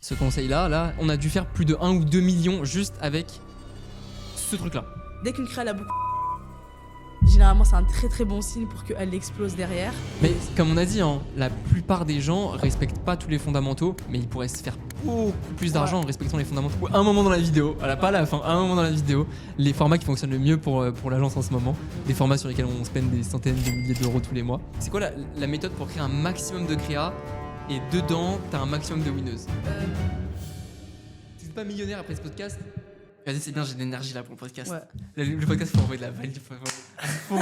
ce conseil-là, là, on a dû faire plus de 1 ou 2 millions juste avec ce truc-là. Dès qu'une créa a beaucoup, généralement c'est un très très bon signe pour qu'elle explose derrière. Mais comme on a dit, hein, la plupart des gens respectent pas tous les fondamentaux, mais ils pourraient se faire beaucoup plus d'argent en respectant les fondamentaux. À un moment dans la vidéo, voilà, pas à la fin, à un moment dans la vidéo, les formats qui fonctionnent le mieux pour l'agence en ce moment, des formats sur lesquels on spend des centaines de milliers d'euros tous les mois. C'est quoi la méthode pour créer un maximum de créa et dedans, t'as un maximum de winneuses? T'es pas millionnaire après ce podcast? Vas-y, c'est bien, j'ai de l'énergie là pour le podcast. Ouais. Le podcast, faut envoyer de la valide. Faut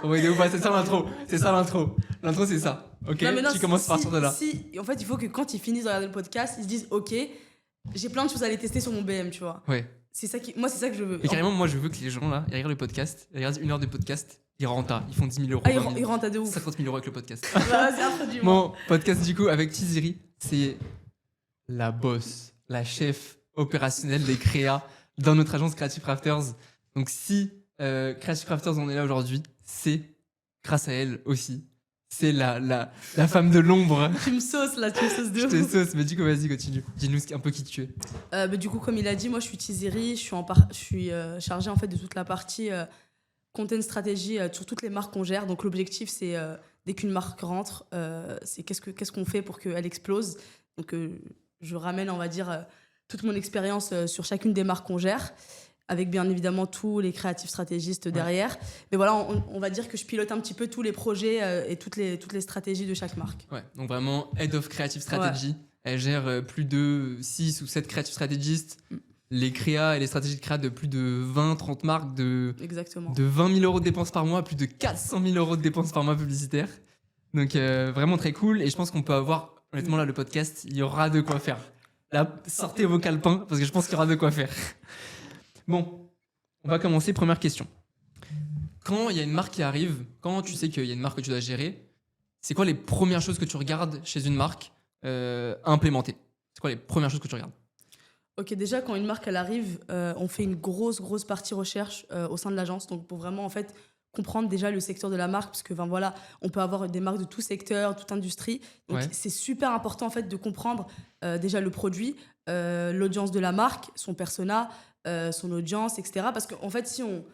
envoyer de ouf. C'est ça l'intro. C'est ça l'intro. L'intro, c'est ça. Ok, non, tu commences à partir de là. En fait, il faut que quand ils finissent de regarder le podcast, ils se disent ok, j'ai plein de choses à aller tester sur mon BM, tu vois. Ouais. Moi, c'est ça que je veux. Et carrément, moi, je veux que les gens là, ils regardent le podcast, ils regardent 1 heure de podcast, ils rentrent à, ils font 10 000 euros. Ah, ils rentrent à de ouf. 50 000 euros avec le podcast. Vas-y, introduis-moi. Mon podcast, du coup, avec Tiziri, c'est la boss, la chef opérationnelle des créas dans notre agence Creative Crafters. Donc, si Creative Crafters en est là aujourd'hui, c'est grâce à elle aussi. C'est la femme de l'ombre. Tu me sauces là, tu me sauces de Je ouf. te sauce, mais du coup, vas-y, continue. Dis-nous un peu qui tu es. Du coup, comme il a dit, moi je suis Tiziri, je suis chargée en fait de toute la partie content stratégie sur toutes les marques qu'on gère. Donc l'objectif c'est dès qu'une marque rentre, c'est qu'est-ce qu'on fait pour qu'elle explose. Donc je ramène, on va dire, toute mon expérience sur chacune des marques qu'on gère, avec bien évidemment tous les créatifs stratégistes derrière. Mais voilà, on va dire que je pilote un petit peu tous les projets et toutes les stratégies de chaque marque. Ouais, donc vraiment Head of Creative Strategy. Ouais. Elle gère plus de 6 ou 7 creative stratégistes. Les créas et les stratégies de créa de plus de 20-30 marques, Exactement. de 20 000 euros de dépenses par mois, plus de 400 000 euros de dépenses par mois publicitaires. Donc vraiment très cool. Et je pense qu'on peut avoir, honnêtement là, le podcast, il y aura de quoi faire. Là, sortez vos calepins parce que je pense qu'il y aura de quoi faire. Bon, on va commencer. Première question. Quand il y a une marque qui arrive, quand tu sais qu'il y a une marque que tu dois gérer, c'est quoi les premières choses que tu regardes chez une marque à implémenter? C'est quoi les premières choses que tu regardes? Ok, déjà quand une marque elle arrive, on fait une grosse partie recherche au sein de l'agence, donc pour vraiment en fait comprendre déjà le secteur de la marque, parce que voilà, on peut avoir des marques de tout secteur, toute industrie, donc c'est super important en fait de comprendre déjà le produit, l'audience de la marque, son persona, son audience, etc. Parce qu'en fait si on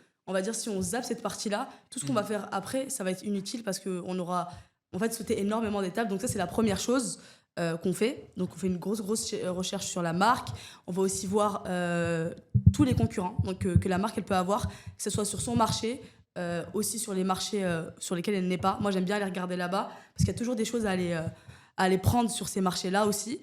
zappe cette partie-là, tout ce qu'on va faire après, ça va être inutile parce qu'on aura en fait sauté énormément d'étapes. Donc ça c'est la première chose qu'on fait. Donc on fait une grosse recherche sur la marque. On va aussi voir tous les concurrents donc, que la marque elle peut avoir, que ce soit sur son marché, aussi sur les marchés sur lesquels elle n'est pas. Moi j'aime bien aller regarder là-bas parce qu'il y a toujours des choses à aller prendre sur ces marchés-là aussi.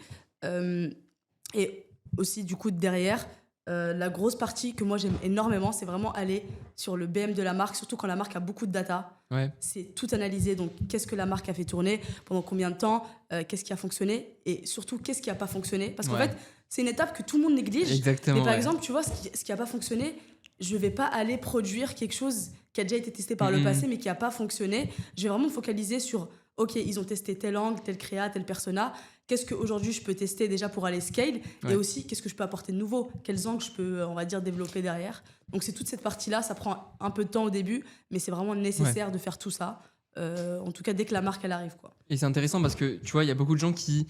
Et aussi du coup derrière, la grosse partie que moi j'aime énormément, c'est vraiment aller sur le BM de la marque, surtout quand la marque a beaucoup de data. Ouais. C'est tout analyser, donc qu'est-ce que la marque a fait tourner, pendant combien de temps, qu'est-ce qui a fonctionné et surtout qu'est-ce qui n'a pas fonctionné. Parce qu'en fait, c'est une étape que tout le monde néglige. Exactement, mais par exemple, tu vois, ce qui n'a pas fonctionné, je ne vais pas aller produire quelque chose qui a déjà été testé par le passé mais qui n'a pas fonctionné. Je vais vraiment me focaliser sur, ok, ils ont testé tel angle, tel créa, tel persona. Qu'est-ce qu'aujourd'hui je peux tester déjà pour aller scale et aussi qu'est-ce que je peux apporter de nouveau, quels angles je peux, on va dire, développer derrière. Donc c'est toute cette partie-là, ça prend un peu de temps au début, mais c'est vraiment nécessaire de faire tout ça, en tout cas dès que la marque elle arrive, quoi. Et c'est intéressant parce que tu vois, il y a beaucoup de gens qui,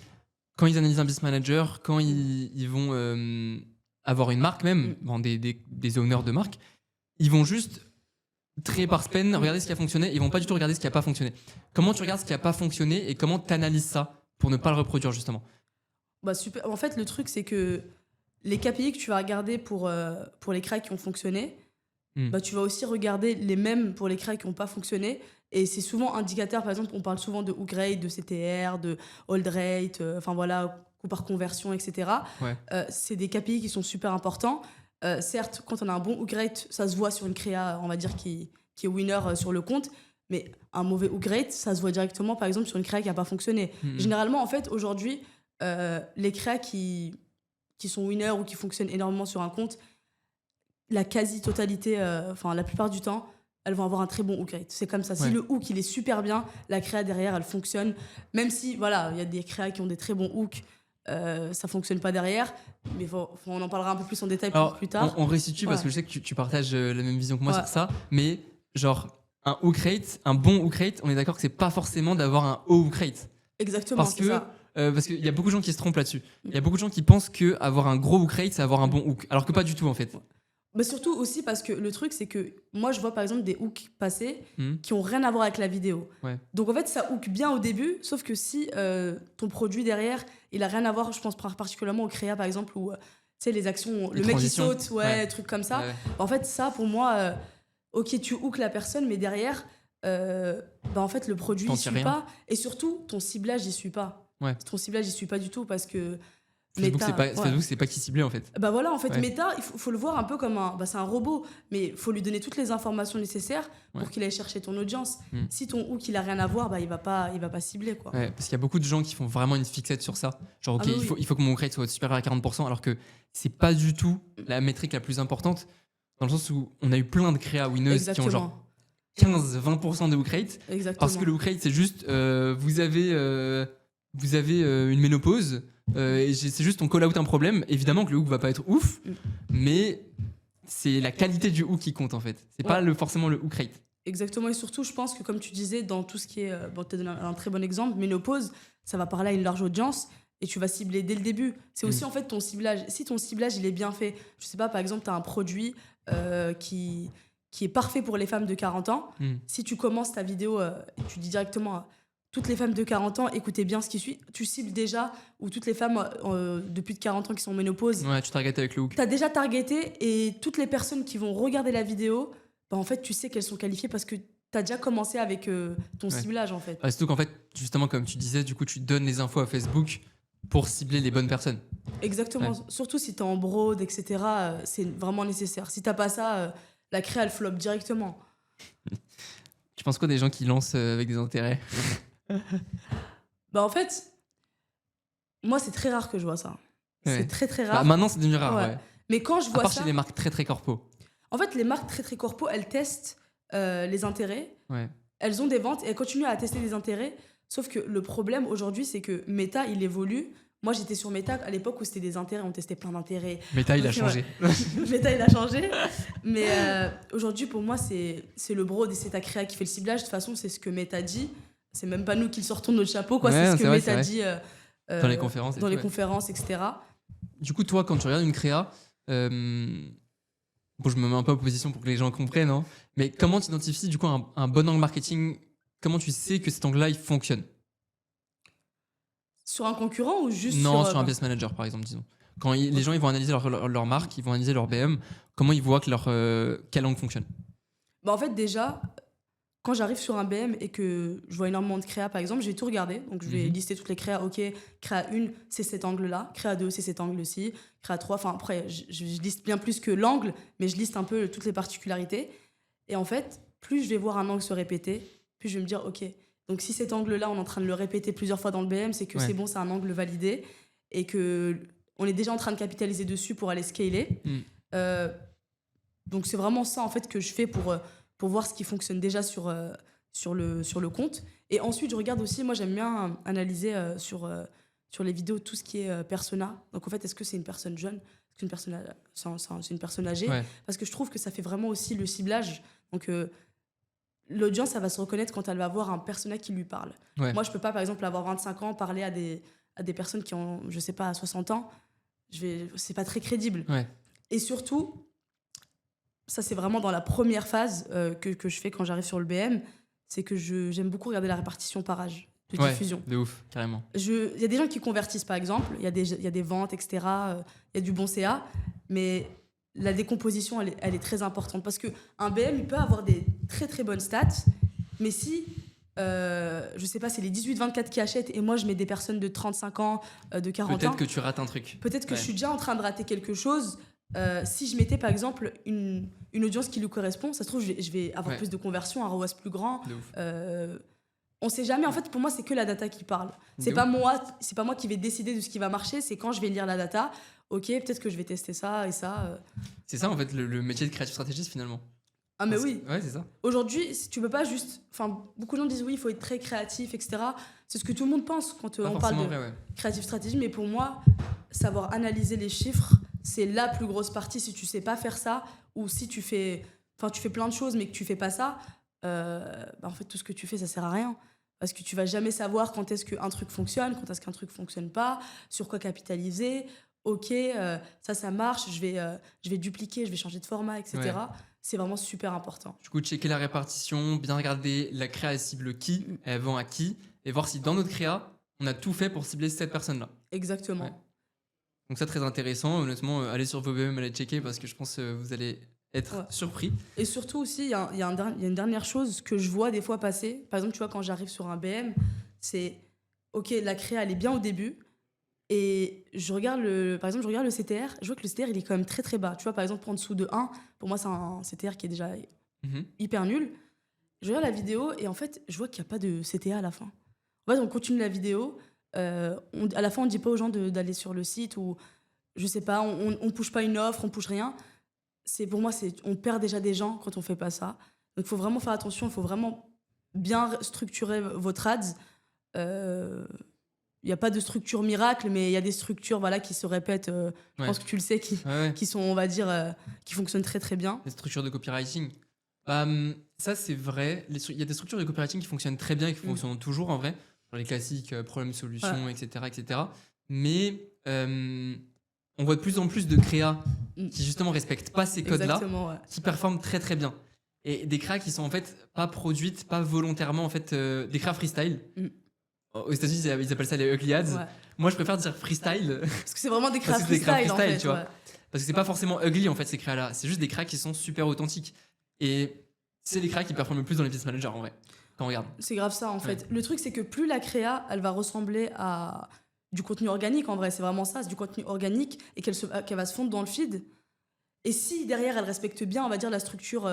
quand ils analysent un business manager, quand ils vont avoir une marque même, des owners de marque, ils vont juste trait par span, regarder ce qui a fonctionné, ils vont pas du tout regarder ce qui a pas fonctionné. Comment tu regardes ce qui a pas fonctionné et comment tu analyses ça pour ne pas le reproduire justement? Super. En fait, le truc, c'est que les KPI que tu vas regarder pour les créas qui ont fonctionné, tu vas aussi regarder les mêmes pour les créas qui n'ont pas fonctionné. Et c'est souvent indicateur. Par exemple, on parle souvent de hook rate, de CTR, de hold rate, coût par conversion, etc. C'est des KPI qui sont super importants. Certes, quand on a un bon hook rate, ça se voit sur une créa, on va dire, qui est winner sur le compte. Mais un mauvais hook rate, ça se voit directement, par exemple, sur une créa qui n'a pas fonctionné. Généralement, en fait, aujourd'hui, les créas qui sont winners ou qui fonctionnent énormément sur un compte, la quasi-totalité, la plupart du temps, elles vont avoir un très bon hook rate. C'est comme ça. Si le hook, il est super bien, la créa derrière, elle fonctionne. Même si, voilà, il y a des créas qui ont des très bons hooks, ça fonctionne pas derrière. Mais on en parlera un peu plus en détail plus tard. On restitue parce que je sais que tu partages la même vision que moi sur ça. Mais genre... un bon hook rate, on est d'accord que c'est pas forcément d'avoir un haut hook rate. Exactement, parce que parce qu'il y a beaucoup de gens qui se trompent là-dessus. Il y a beaucoup de gens qui pensent qu'avoir un gros hook rate, c'est avoir un bon hook. Alors que pas du tout, en fait. Mais surtout aussi parce que le truc, c'est que moi, je vois par exemple des hooks passer Hmm. qui ont rien à voir avec la vidéo. Ouais. Donc en fait, ça hook bien au début, sauf que si ton produit derrière, il a rien à voir, je pense particulièrement au créa par exemple, où tu sais, les actions, Les le mec qui transitions. saute, Ouais. trucs comme ça. Ouais. En fait, ça pour moi, ok, tu hook la personne, mais derrière, en fait, le produit, T'en il tires suit rien. pas. Et surtout, ton ciblage, il suit pas. Ouais. Ton ciblage, il suit pas du tout parce que. Facebook, Meta, Facebook, c'est pas qui ciblé, en fait. Bah voilà, en fait, Ouais. Meta, il faut le voir un peu comme c'est un robot, mais il faut lui donner toutes les informations nécessaires pour Ouais. qu'il aille chercher ton audience. Mm. Si ton hook, il a rien à voir, il va pas cibler, quoi. Ouais, parce qu'il y a beaucoup de gens qui font vraiment une fixette sur ça. Genre, ok, Ah oui, oui. il faut que mon hook rate soit supérieur à 40%, alors que c'est pas du tout la métrique la plus importante, dans le sens où on a eu plein de créas winneuses qui ont genre 15-20% de hook rate, Exactement. parce que le hook rate, c'est juste, vous avez une ménopause, et c'est juste on call out un problème. Évidemment que le hook va pas être ouf, mais c'est la qualité du hook qui compte, en fait. C'est pas forcément le hook rate. Exactement, et surtout, je pense que comme tu disais, dans tout ce qui est. Tu as donné un très bon exemple, ménopause, ça va parler à une large audience et tu vas cibler dès le début. C'est aussi en fait ton ciblage. Si ton ciblage il est bien fait, je sais pas, par exemple, tu as un produit qui est parfait pour les femmes de 40 ans. Si tu commences ta vidéo et tu dis directement à toutes les femmes de 40 ans, écoutez bien ce qui suit, tu cibles déjà, ou toutes les femmes de plus de 40 ans qui sont en ménopause. Ouais, tu targetes avec le hook. Tu as déjà targeté et toutes les personnes qui vont regarder la vidéo, en fait, tu sais qu'elles sont qualifiées parce que tu as déjà commencé avec ton ciblage, en fait. Ouais, surtout qu'en fait, justement, comme tu disais, du coup, tu donnes les infos à Facebook pour cibler les bonnes personnes. Exactement. Ouais. Surtout si tu es en broad, etc., c'est vraiment nécessaire. Si tu pas ça, la créa, elle flop directement. Tu penses quoi des gens qui lancent avec des intérêts? En fait, moi, c'est très rare que je vois ça. Ouais. C'est très, très rare. Maintenant, c'est devenu rare, ouais. Mais quand je À vois part ça... chez les marques très, très corpo. En fait, les marques très, très corpo, elles testent les intérêts. Ouais. Elles ont des ventes et elles continuent à tester des intérêts. Sauf que le problème aujourd'hui, c'est que Meta, il évolue. Moi, j'étais sur Meta à l'époque où c'était des intérêts, on testait plein d'intérêts. Meta, il a Ok, changé. Meta, il a changé. Mais aujourd'hui, pour moi, c'est le broad et c'est ta créa qui fait le ciblage. De toute façon, c'est ce que Meta dit. C'est même pas nous qui le sortons de notre chapeau, quoi. Ouais, c'est ce que c'est vrai, Meta c'est vrai. dit Dans les conférences. dans les conférences, etc. Du coup, toi, quand tu regardes une créa, bon, je me mets un peu en position pour que les gens comprennent, hein, mais comment tu identifies du coup un bon angle marketing? Comment tu sais que cet angle-là, il fonctionne? Sur un concurrent ou juste Non, sur un business manager, par exemple, disons. Quand les gens ils vont analyser leur marque, ils vont analyser leur BM, comment ils voient que quel angle fonctionne? En fait, déjà, quand j'arrive sur un BM et que je vois énormément de créa, par exemple, je vais tout regarder. Donc, je vais lister toutes les créas. Ok, créa 1, c'est cet angle-là. Créa 2, c'est cet angle-ci. Créa 3, enfin, après, je liste bien plus que l'angle, mais je liste un peu toutes les particularités. Et en fait, plus je vais voir un angle se répéter, plus je vais me dire, ok, donc si cet angle-là, on est en train de le répéter plusieurs fois dans le BM, c'est que c'est bon, c'est un angle validé et qu'on est déjà en train de capitaliser dessus pour aller scaler. Donc, c'est vraiment ça, en fait, que je fais pour voir ce qui fonctionne déjà sur le compte. Et ensuite, je regarde aussi, moi j'aime bien analyser sur les vidéos tout ce qui est persona. Donc en fait, est-ce que c'est une personne jeune? Est-ce que c'est une personne âgée? Parce que je trouve que ça fait vraiment aussi le ciblage. Donc l'audience, elle va se reconnaître quand elle va voir un persona qui lui parle. Moi, je peux pas, par exemple, avoir 25 ans, parler à des personnes qui ont, je sais pas, 60 ans. C'est pas très crédible. Et surtout... Ça, c'est vraiment dans la première phase que je fais quand j'arrive sur le BM. C'est que j'aime beaucoup regarder la répartition par âge de diffusion. De ouf, carrément. Il y a des gens qui convertissent, par exemple. Il y a des ventes, etc. Il y a du bon CA. Mais la décomposition, elle est très importante. Parce qu'un BM, il peut avoir des très, très bonnes stats. Mais si, je sais pas, c'est les 18-24 qui achètent et moi, je mets des personnes de 35 ans, de 40 ans... Peut-être que tu rates un truc. Peut-être que je suis déjà en train de rater quelque chose... si je mettais par exemple une audience qui lui correspond, ça se trouve je vais avoir plus de conversion, un ROAS plus grand. On sait jamais, en fait pour moi c'est que la data qui parle. C'est pas moi qui vais décider de ce qui va marcher, c'est quand je vais lire la data, ok, peut-être que je vais tester ça et ça. C'est ça en fait le métier de créatif stratégiste finalement. Ah mais oui. Ouais, c'est ça. Aujourd'hui, tu peux pas juste... Enfin, beaucoup de gens disent oui, il faut être très créatif, etc. C'est ce que tout le monde pense quand on parle de créatif stratégie, mais pour moi, savoir analyser les chiffres, c'est la plus grosse partie. Si tu sais pas faire ça, ou si tu fais plein de choses mais que tu fais pas ça, en fait tout ce que tu fais ça sert à rien. Parce que tu vas jamais savoir quand est-ce qu'un truc fonctionne, quand est-ce qu'un truc fonctionne pas, sur quoi capitaliser. Ok, ça marche, je vais dupliquer, je vais changer de format, Ouais. etc. C'est vraiment super important. Du coup, checker la répartition, bien regarder la créa, elle cible qui, elle vend à qui, et voir si dans notre créa, on a tout fait pour cibler cette personne-là. Exactement. Ouais. Donc ça, très intéressant. Honnêtement, allez sur VBM, allez checker parce que je pense que vous allez être Ouais. surpris. Et surtout aussi, il y a une dernière chose que je vois des fois passer. Par exemple, tu vois, quand j'arrive sur un BM, c'est ok, la créa, elle est bien au début. Et par exemple, je regarde le CTR, je vois que le CTR, il est quand même très très bas. Tu vois, par exemple, en dessous de 1, pour moi, c'est un CTR qui est déjà Mhm. hyper nul. Je regarde la vidéo et en fait, je vois qu'il n'y a pas de CTA à la fin. En fait, on continue la vidéo. À la fin, on ne dit pas aux gens d'aller sur le site ou je sais pas, on ne push pas une offre, on push rien. Pour moi, on perd déjà des gens quand on fait pas ça. Donc, il faut vraiment faire attention, il faut vraiment bien structurer votre ads. Il n'y a pas de structure miracle, mais il y a des structures voilà, qui se répètent, je Ouais. pense que tu le sais, Ouais. qui sont, on va dire, qui fonctionnent très très bien. Les structures de copywriting. Ça, c'est vrai. Il y a des structures de copywriting qui fonctionnent très bien et qui fonctionnent toujours en vrai. Genre les classiques, problème-solution, etc., etc. Mais on voit de plus en plus de créas qui justement respectent pas ces codes-là, Exactement, ouais. qui performent très très bien. Et des créas qui sont en fait pas produites, pas volontairement, en fait, des créas freestyle. Aux États-Unis, ils appellent ça les ugly ads. Ouais. Moi, je préfère dire freestyle. Parce que c'est vraiment des créas Parce que c'est des créas freestyle, en freestyle, fait. tu vois. Ouais. Parce que c'est pas forcément ugly en fait ces créas là, c'est juste des créas qui sont super authentiques. Et c'est les créas qui performent le plus dans les business managers en vrai, quand on regarde. C'est grave ça, en fait. Le truc, c'est que plus la créa, elle va ressembler à du contenu organique, en vrai, c'est vraiment ça, c'est du contenu organique et qu'elle va se fondre dans le feed. Et si derrière, elle respecte bien, on va dire, la structure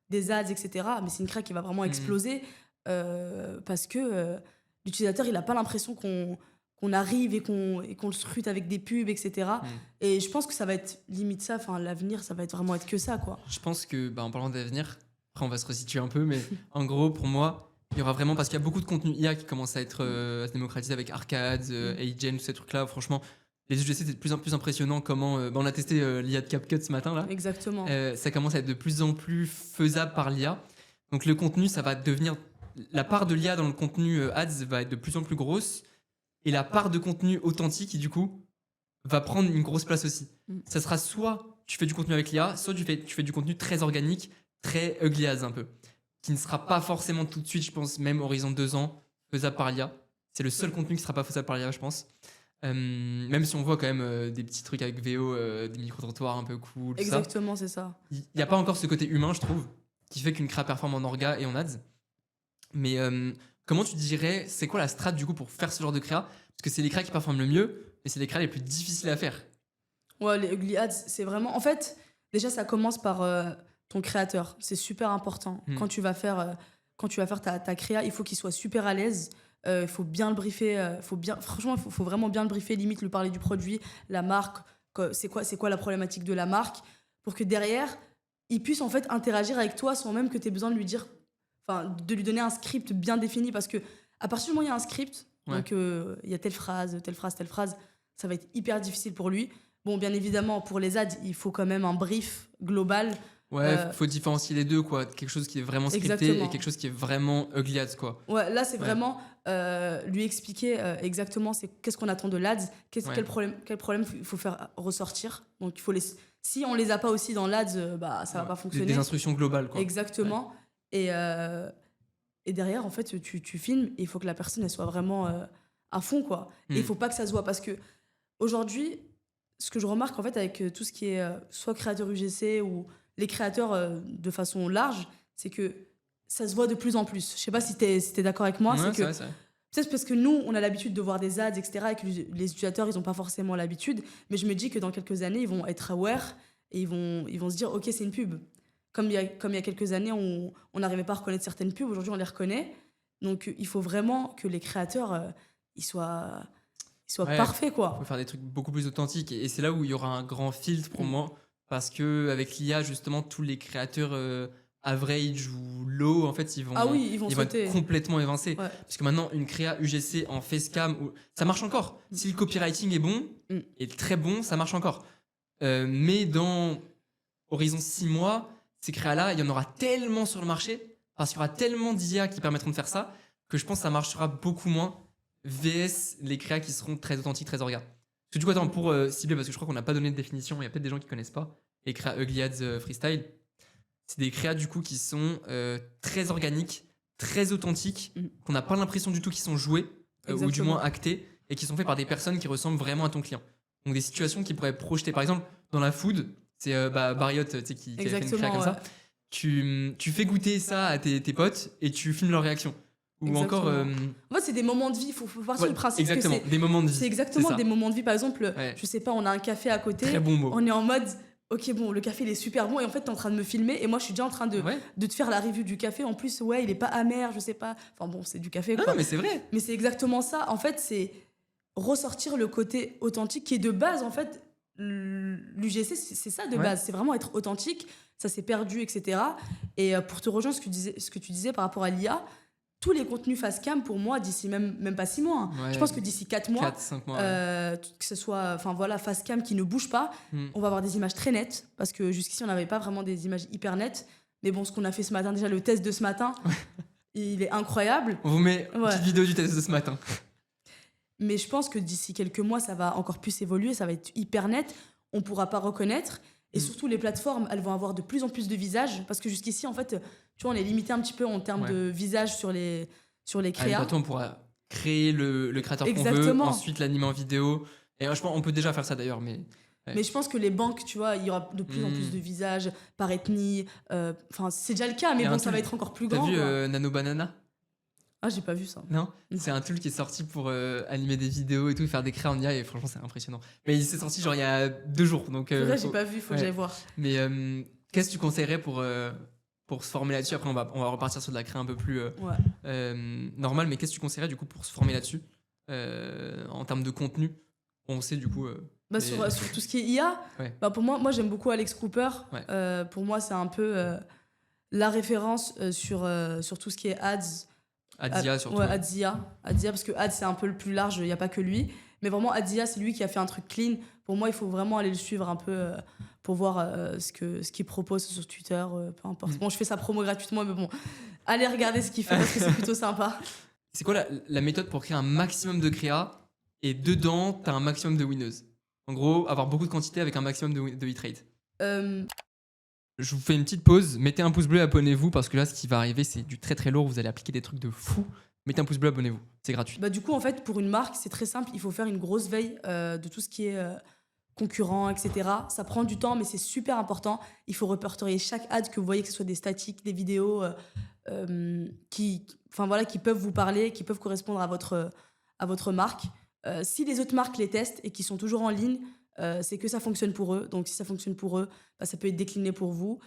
des ads, etc., mais c'est une créa qui va vraiment exploser parce que l'utilisateur, il n'a pas l'impression qu'on arrive et qu'on le scrute avec des pubs, etc. Et je pense que ça va être limite ça, enfin, l'avenir, ça va vraiment être que ça, quoi. Je pense que, en parlant d'avenir, après on va se resituer un peu, mais en gros, pour moi, il y aura vraiment, parce qu'il y a beaucoup de contenu IA qui commence à être à se démocratiser avec Arcade, Agent, tous ces trucs-là. Franchement, les UGC, c'est de plus en plus impressionnant comment. On a testé l'IA de CapCut ce matin, là. Exactement. Ça commence à être de plus en plus faisable par l'IA. Donc le contenu, ça va devenir. La part de l'IA dans le contenu ads va être de plus en plus grosse. Et la part de contenu authentique, du coup, va prendre une grosse place aussi. Ça sera soit tu fais du contenu avec l'IA, soit tu fais du contenu très organique, très ugly ads un peu. Qui ne sera pas forcément tout de suite, je pense, même horizon 2 ans, faisable par l'IA. C'est le seul contenu qui ne sera pas faisable par l'IA, je pense. Même si on voit quand même des petits trucs avec VO, des micro-trottoirs un peu cool. Exactement, c'est ça. Il n'y a pas encore ce côté humain, je trouve, qui fait qu'une créa performe en orga et en ads. Mais comment tu dirais, c'est quoi la strat du coup pour faire ce genre de créa? Parce que c'est les créas qui performent le mieux, mais c'est les créas les plus difficiles à faire. Ouais, les ugly ads, c'est vraiment. En fait, déjà, ça commence par ton créateur. C'est super important. Quand tu vas faire ta créa, il faut qu'il soit super à l'aise. Il faut bien le briefer. Franchement, il faut vraiment bien le briefer, limite lui parler du produit, la marque, c'est quoi la problématique de la marque, pour que derrière, il puisse en fait interagir avec toi sans même que tu aies besoin de lui dire, enfin, de lui donner un script bien défini. Parce que à partir du moment où il y a un script, donc il y a telle phrase, ça va être hyper difficile pour lui. Bon, bien évidemment, pour les ads, il faut quand même un brief global. Ouais, faut différencier les deux, quoi. Quelque chose qui est vraiment scripté Exactement. et quelque chose qui est vraiment ugly ads, quoi. Ouais, là, c'est vraiment lui expliquer exactement qu'est-ce qu'on attend de l'ads, quel problème il faut faire ressortir. Donc, si on les a pas aussi dans l'ads, ça va pas fonctionner. Des instructions globales, quoi. Exactement. Ouais. Et derrière, en fait, tu filmes et il faut que la personne elle soit vraiment à fond, quoi. Et il faut pas que ça se voit parce que aujourd'hui, ce que je remarque en fait avec tout ce qui est soit créateur UGC ou les créateurs de façon large, c'est que ça se voit de plus en plus. Je sais pas si t'es d'accord avec moi. Ouais, c'est que vrai. peut-être parce que nous, on a l'habitude de voir des ads, etc. et que les utilisateurs, ils ont pas forcément l'habitude. Mais je me dis que dans quelques années, ils vont être aware et ils vont se dire, ok, c'est une pub. Comme il y a quelques années, on n'arrivait pas à reconnaître certaines pubs. Aujourd'hui, on les reconnaît. Donc, il faut vraiment que les créateurs, ils soient parfaits, quoi. Il faut faire des trucs beaucoup plus authentiques. Et c'est là où il y aura un grand filtre pour moi. Parce qu'avec l'IA, justement, tous les créateurs average ou low, en fait, ils vont être complètement évincés. Ouais. Parce que maintenant, une créa UGC en facecam, ça marche encore. Si le copywriting est bon, est très bon, ça marche encore. Mais dans horizon 6 mois, ces créas-là, il y en aura tellement sur le marché, parce qu'il y aura tellement d'IA qui permettront de faire ça, que je pense que ça marchera beaucoup moins VS les créas qui seront très authentiques, très orgas. Parce que du coup, attends, pour cibler, parce que je crois qu'on n'a pas donné de définition, il y a peut-être des gens qui connaissent pas, les créas Ugly Ads Freestyle, c'est des créas du coup qui sont très organiques, très authentiques, qu'on n'a pas l'impression du tout qu'ils sont joués, ou du moins actés, et qui sont faits par des personnes qui ressemblent vraiment à ton client. Donc des situations qui pourraient projeter, par exemple, dans la food, c'est Barriot qui a fait une créa comme ça. Tu fais goûter ça à tes potes et tu filmes leur réaction. Ou encore. En fait, c'est des moments de vie. Il faut partir du principe exactement, que c'est des moments de vie. C'est exactement des moments de vie. Par exemple, je sais pas, on a un café à côté. Très bon mot. On est en mode, ok, bon, le café il est super bon et en fait, t'es en train de me filmer et moi, je suis déjà en train de te faire la review du café. En plus, il est pas amer, je sais pas. Enfin bon, c'est du café. Quoi. Non, mais c'est vrai. Mais c'est exactement ça. En fait, c'est ressortir le côté authentique qui est de base, en fait. L'UGC, c'est ça de base. C'est vraiment être authentique. Ça s'est perdu, etc. Et pour te rejoindre ce que tu disais par rapport à l'IA, tous les contenus face cam, pour moi, d'ici même pas 6 mois, je pense que d'ici 4 mois, 5 mois que ce soit face cam qui ne bouge pas, on va avoir des images très nettes, parce que jusqu'ici, on n'avait pas vraiment des images hyper nettes. Mais bon, ce qu'on a fait ce matin, déjà le test de ce matin, il est incroyable. On vous met une petite vidéo du test de ce matin. Mais je pense que d'ici quelques mois, ça va encore plus évoluer, ça va être hyper net, on ne pourra pas reconnaître. Et surtout, les plateformes, elles vont avoir de plus en plus de visages, parce que jusqu'ici, en fait, tu vois, on est limité un petit peu en termes de visage sur les créas. On pourra créer le créateur qu'on veut, ensuite l'animer en vidéo. Et je pense on peut déjà faire ça d'ailleurs, mais... Mais je pense que les banques, tu vois, il y aura de plus en plus de visages par ethnie. Enfin, c'est déjà le cas, mais bon, ça va être encore plus grand. T'as vu Nano Banana ? Ah, j'ai pas vu ça. Non, c'est un tool qui est sorti pour animer des vidéos et tout, faire des créas en IA, et franchement, c'est impressionnant. Mais il s'est sorti genre il y a 2 jours. Donc, là, j'ai pas vu, faut que j'aille voir. Mais qu'est-ce que tu conseillerais pour se former là-dessus ? Après, on va repartir sur de la créa un peu plus normale, mais qu'est-ce que tu conseillerais du coup pour se former là-dessus en termes de contenu ? On sait du coup. Sur tout ce qui est IA, pour moi, j'aime beaucoup Alex Cooper. Pour moi, c'est un peu la référence sur tout ce qui est ads. Ads surtout. Ads, parce que ads, c'est un peu le plus large, il n'y a pas que lui. Mais vraiment, Ads, c'est lui qui a fait un truc clean. Pour moi, il faut vraiment aller le suivre un peu pour voir ce qu'il propose sur Twitter, peu importe. Bon, je fais sa promo gratuitement, mais bon, allez regarder ce qu'il fait parce que c'est plutôt sympa. C'est quoi la méthode pour créer un maximum de créa et dedans, tu as un maximum de winners ? En gros, avoir beaucoup de quantité avec un maximum de hit rate. Je vous fais une petite pause. Mettez un pouce bleu, abonnez-vous, parce que là, ce qui va arriver, c'est du très très lourd. Vous allez appliquer des trucs de fou. Mettez un pouce bleu, abonnez-vous. C'est gratuit. Du coup, en fait, pour une marque, c'est très simple. Il faut faire une grosse veille de tout ce qui est concurrent, etc. Ça prend du temps, mais c'est super important. Il faut répertorier chaque ad que vous voyez, que ce soit des statiques, des vidéos qui peuvent vous parler, qui peuvent correspondre à votre marque. Si les autres marques les testent et qui sont toujours en ligne, c'est que ça fonctionne pour eux. Donc, si ça fonctionne pour eux, ça peut être décliné pour vous.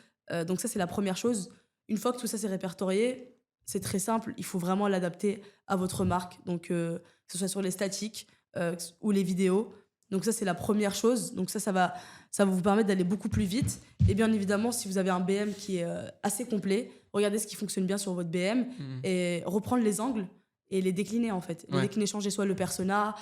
Donc, ça, c'est la première chose. Une fois que tout ça s'est répertorié, c'est très simple. Il faut vraiment l'adapter à votre marque. Donc, que ce soit sur les statiques ou les vidéos. Donc, ça, c'est la première chose. Donc, ça va vous permettre d'aller beaucoup plus vite. Et bien évidemment, si vous avez un BM qui est assez complet, regardez ce qui fonctionne bien sur votre BM et reprendre les angles et les décliner en fait. Les décliner, changer soit le persona,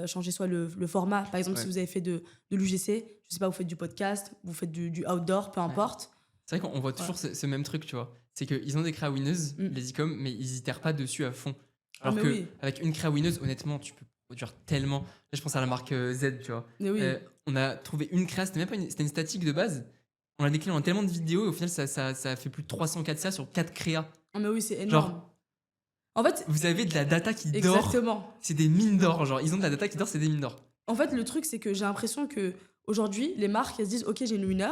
changer soit le format. Par exemple, si vous avez fait de l'UGC, je sais pas, vous faites du podcast, vous faites du outdoor, peu importe. C'est vrai qu'on voit toujours ce même truc, tu vois. C'est qu'ils ont des créas winners, les e-com, mais ils itèrent pas dessus à fond. Alors qu'avec une créa winneuse, honnêtement, tu peux produire tellement. Là, je pense à la marque Z, tu vois. On a trouvé une créa, c'était une statique de base. On l'a décliné en tellement de vidéos et au final, ça a fait plus de 300 400 sur 4 créas. Ah, mais oui, c'est énorme. Genre, en fait, vous avez de la data qui dort. Exactement. C'est des mines d'or. Genre, ils ont de la data qui dort, c'est des mines d'or. En fait, le truc, c'est que j'ai l'impression que aujourd'hui, les marques, elles se disent, ok, j'ai une winner,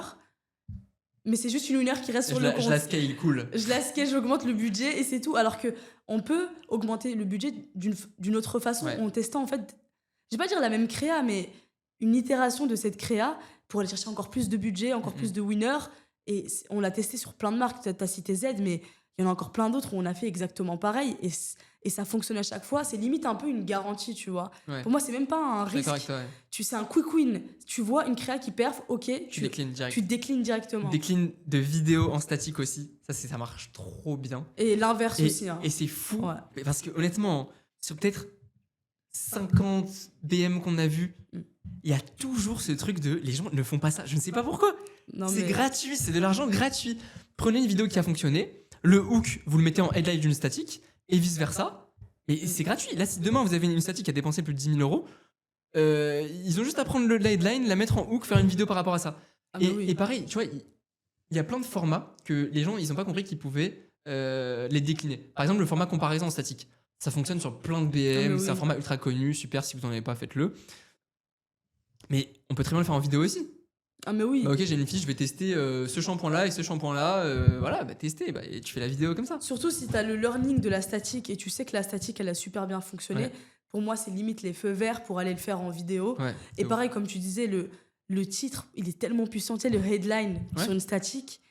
mais c'est juste une winner qui reste sur le compte. Je la scale, cool. Je la scale, j'augmente le budget et c'est tout. Alors que on peut augmenter le budget d'une autre façon en testant, en fait, je vais pas dire la même créa, mais une itération de cette créa pour aller chercher encore plus de budget, encore plus de winners. Et on l'a testé sur plein de marques. Tu as cité Z, mais il y en a encore plein d'autres où on a fait exactement pareil. Et ça fonctionne à chaque fois. C'est limite un peu une garantie, tu vois. Pour moi, c'est même pas un risque. C'est un quick win. Tu vois une créa qui perf, ok, tu déclines directement. Décline de vidéos en statique aussi. Ça marche trop bien. Et l'inverse aussi. Et c'est fou. Parce que honnêtement, sur peut-être 50 BM qu'on a vus, il y a toujours ce truc de les gens ne font pas ça. Je ne sais pas pourquoi. C'est gratuit, c'est de l'argent gratuit. Prenez une vidéo qui a fonctionné. Le hook, vous le mettez en headline d'une statique et vice versa. Et c'est gratuit. Là, si demain vous avez une statique qui a dépensé plus de 10 000 euros, ils ont juste à prendre la headline, la mettre en hook, faire une vidéo par rapport à ça. Et pareil, tu vois, il y a plein de formats que les gens, ils n'ont pas compris qu'ils pouvaient les décliner. Par exemple, le format comparaison en statique. Ça fonctionne sur plein de BM, c'est un format ultra connu, super, si vous n'en avez pas, faites-le. Mais on peut très bien le faire en vidéo aussi. Ah mais oui. Bah ok, j'ai une fiche, je vais tester ce shampoing-là et ce shampoing-là. Voilà, tester, et tu fais la vidéo comme ça. Surtout si tu as le learning de la statique et tu sais que la statique, elle a super bien fonctionné. Ouais. Pour moi, c'est limite les feux verts pour aller le faire en vidéo. Ouais, et pareil, comme tu disais, le titre, il est tellement puissant. Tu sais, le headline sur une statique.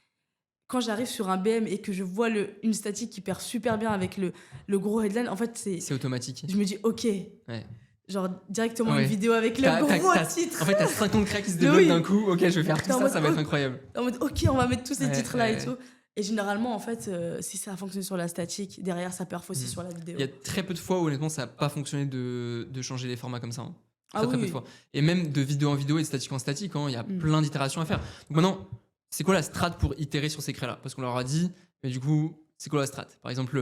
Quand j'arrive sur un BM et que je vois une statique qui perd super bien avec le gros headline, en fait, c'est automatique. Je me dis, ok. Ouais. Genre, directement une vidéo avec le gros titre. En fait, t'as 50 cracks qui se débloquent d'un coup. Ok, je vais faire tout ça, ça va être incroyable. En mode, ok, on va mettre tous ces titres-là et tout. Et généralement, en fait, si ça a fonctionné sur la statique, derrière, ça perf aussi sur la vidéo. Il y a très peu de fois où, honnêtement, ça n'a pas fonctionné de changer les formats comme ça. Hein. Très peu de fois. Et même de vidéo en vidéo et de statique en statique, il y a plein d'itérations à faire. Donc maintenant, c'est quoi la strat pour itérer sur ces créas-là? Parce qu'on leur a dit, mais du coup, c'est quoi la strat? Par exemple,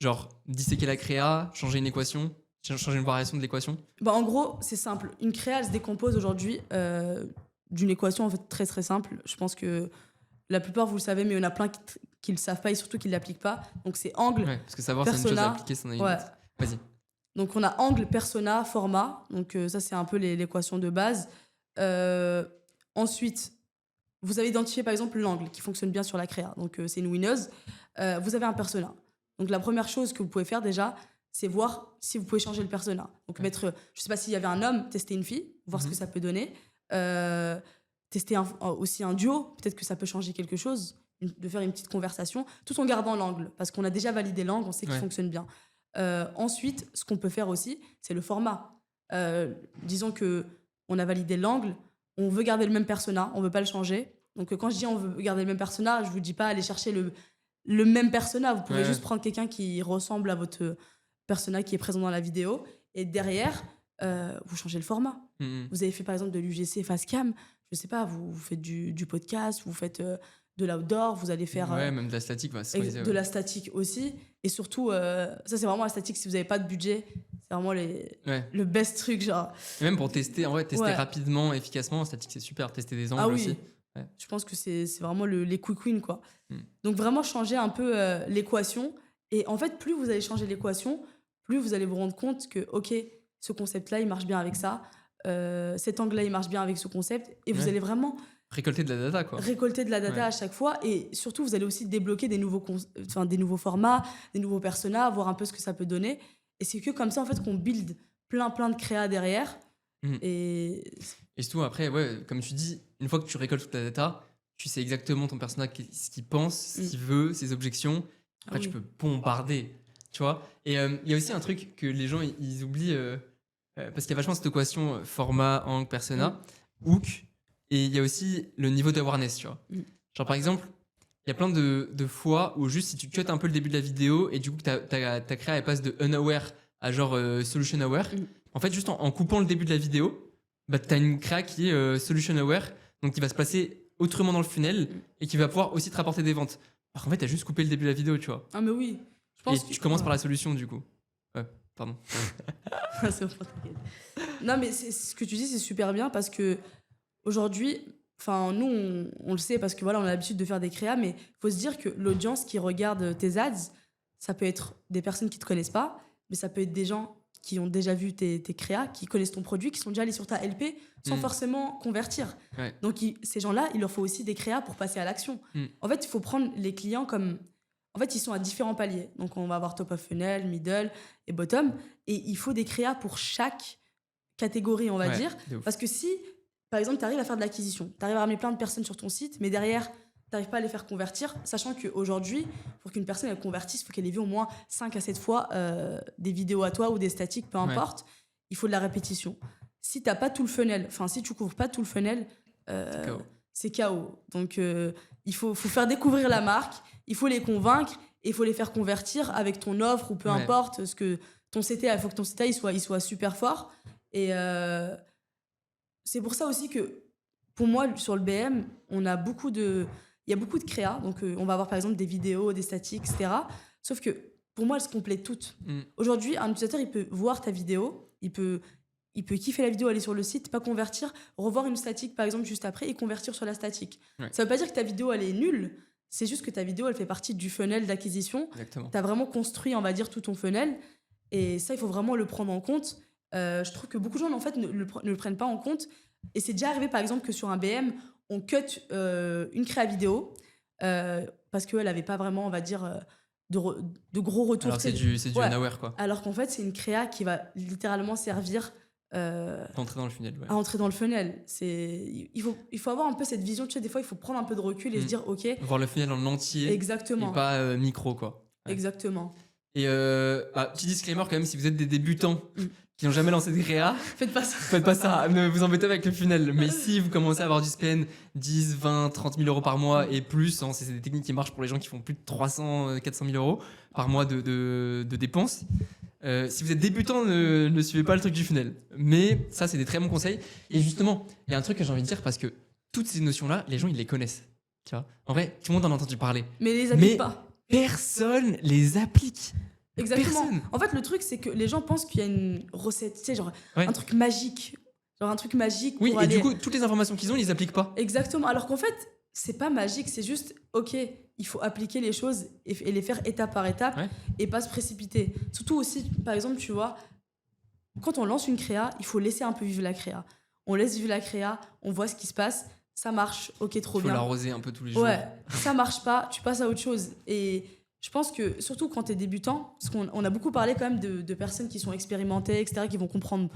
genre, disséquer la créa, changer une équation, changer une variation de l'équation? Bah, en gros, c'est simple. Une créa, elle se décompose aujourd'hui d'une équation en fait très très simple. Je pense que la plupart, vous le savez, mais il y en a plein qui le savent pas et surtout qui ne l'appliquent pas. Donc, c'est angle, parce que savoir, persona, c'est une chose à appliquer, c'en est une autre. Vas-y. Donc, on a angle, persona, format. Donc, ça, c'est un peu l'équation de base. Ensuite, vous avez identifié, par exemple, l'angle qui fonctionne bien sur la créa. Donc, c'est une winneuse. Vous avez un persona. Donc, la première chose que vous pouvez faire déjà, c'est voir si vous pouvez changer le persona. Donc, mettre, je sais pas s'il y avait un homme, tester une fille, voir ce que ça peut donner. Tester aussi un duo, peut-être que ça peut changer quelque chose, de faire une petite conversation, tout en gardant l'angle, parce qu'on a déjà validé l'angle, on sait qu'il fonctionne bien. Ensuite, ce qu'on peut faire aussi, c'est le format. Disons qu'on a validé l'angle, on veut garder le même persona, on veut pas le changer. Donc, quand je dis on veut garder le même persona, je vous dis pas aller chercher le même persona. Vous pouvez juste prendre quelqu'un qui ressemble à votre persona qui est présent dans la vidéo. Et derrière, vous changez le format. Vous avez fait par exemple de l'UGC face cam. Je sais pas, vous faites du podcast, vous faites de l'outdoor, vous allez faire... même de la statique. De la statique aussi. Et surtout, ça c'est vraiment la statique si vous n'avez pas de budget. C'est vraiment le best truc, genre. Et même pour tester, rapidement, efficacement, statique c'est super. Tester des angles aussi. Je pense que c'est vraiment les quick wins, quoi. Donc vraiment changer un peu l'équation. Et en fait, plus vous allez changer l'équation, plus vous allez vous rendre compte que, ok, ce concept-là, il marche bien avec ça. Cet angle-là, il marche bien avec ce concept. Et vous allez vraiment... récolter de la data, quoi. Récolter de la data à chaque fois. Et surtout, vous allez aussi débloquer des nouveaux formats, des nouveaux personas, voir un peu ce que ça peut donner. Et c'est que comme ça, en fait, qu'on build plein de créas derrière. Et surtout, après, comme tu dis, une fois que tu récoltes toute la data, tu sais exactement ton personnage, ce qu'il pense, ce qu'il veut, ses objections. Après, tu peux bombarder, tu vois. Et il y a aussi un truc que les gens, ils oublient... parce qu'il y a vachement cette équation format, angle, persona, hook, et il y a aussi le niveau d'awareness, tu vois. Genre par exemple, il y a plein de fois où juste si tu cut un peu le début de la vidéo et du coup ta créa elle passe de unaware à genre solution aware, en fait juste en coupant le début de la vidéo, t'as une créa qui est solution aware, donc qui va se placer autrement dans le funnel et qui va pouvoir aussi te rapporter des ventes. Alors qu'en fait t'as juste coupé le début de la vidéo, tu vois. Ah mais oui. Je pense tu commences par la solution du coup. Pardon. C'est bon, t'inquiète. Non, mais ce que tu dis, c'est super bien parce que aujourd'hui, nous, on le sait parce que voilà, on a l'habitude de faire des créas, mais il faut se dire que l'audience qui regarde tes ads, ça peut être des personnes qui te connaissent pas, mais ça peut être des gens qui ont déjà vu tes créas, qui connaissent ton produit, qui sont déjà allés sur ta LP sans forcément convertir. Donc, ces gens-là, il leur faut aussi des créas pour passer à l'action. En fait, il faut prendre les clients comme... En fait, ils sont à différents paliers. Donc, on va avoir top of funnel, middle et bottom. Et il faut des créas pour chaque catégorie, on va dire. Parce que si, par exemple, tu arrives à faire de l'acquisition, tu arrives à ramener plein de personnes sur ton site, mais derrière, tu n'arrives pas à les faire convertir, sachant qu'aujourd'hui, pour qu'une personne elle convertisse, il faut qu'elle ait vu au moins 5 à 7 fois des vidéos à toi ou des statiques, peu importe. Il faut de la répétition. Si tu n'as pas tout le funnel, si tu couvres pas tout le funnel, c'est KO. Donc, il faut faire découvrir la marque, il faut les convaincre et il faut les faire convertir avec ton offre ou peu importe ce que ton CTA. Il faut que ton CTA il soit super fort. Et c'est pour ça aussi que, pour moi, sur le BM, il y a beaucoup de créas. Donc, on va avoir par exemple des vidéos, des statiques, etc. Sauf que pour moi, elles se complètent toutes. Mm. Aujourd'hui, un utilisateur, il peut voir ta vidéo, il peut kiffer la vidéo, aller sur le site, pas convertir, revoir une statique, par exemple, juste après, et convertir sur la statique. Ouais. Ça veut pas dire que ta vidéo, elle est nulle. C'est juste que ta vidéo, elle fait partie du funnel d'acquisition. Exactement. Tu as vraiment construit, on va dire, tout ton funnel. Et ça, il faut vraiment le prendre en compte. Je trouve que beaucoup de gens, en fait, ne le prennent pas en compte. Et c'est déjà arrivé, par exemple, que sur un BM, on cut une créa vidéo parce qu'elle n'avait pas vraiment, on va dire, de gros retours. Alors c'est du Ouais. unaware, quoi. Alors qu'en fait, c'est une créa qui va littéralement servir D'entrer dans le funnel, ouais. à entrer dans le funnel. Il faut avoir un peu cette vision. Tu sais, des fois, il faut prendre un peu de recul et se dire, OK, Voir le funnel en entier exactement. et pas micro, quoi. Ouais. Exactement. Et petit disclaimer quand même, si vous êtes des débutants qui n'ont jamais lancé de créa, Faites pas ça. faites pas ça, ne vous embêtez pas avec le funnel. Mais si vous commencez à avoir du spend 10, 20, 30 000 euros par mois et plus, hein, c'est des techniques qui marchent pour les gens qui font plus de 300, 400 000 euros par mois de dépenses. Si vous êtes débutant, ne suivez pas le truc du funnel. Mais ça, c'est des très bons conseils. Et justement, il y a un truc que j'ai envie de dire parce que toutes ces notions-là, les gens, ils les connaissent. Tu vois, en vrai, tout le monde en a entendu parler. Mais les applique Mais pas. personne les applique. Exactement. Personne. En fait, le truc, c'est que les gens pensent qu'il y a une recette, tu sais, genre Ouais. un truc magique. Genre un truc magique Oui, pour et aller... du coup, toutes les informations qu'ils ont, ils les appliquent pas. Exactement. Alors qu'en fait, c'est pas magique, c'est juste, OK, il faut appliquer les choses et les faire étape par étape Ouais. et pas se précipiter. Surtout aussi, par exemple, tu vois, quand on lance une créa, il faut laisser un peu vivre la créa. On laisse vivre la créa, on voit ce qui se passe, ça marche, OK, trop Il faut bien. l'arroser un peu tous les jours. Ouais, ça marche pas, tu passes à autre chose. Et je pense que, surtout quand tu es débutant, parce qu'on a beaucoup parlé quand même de personnes qui sont expérimentées, etc., qui vont comprendre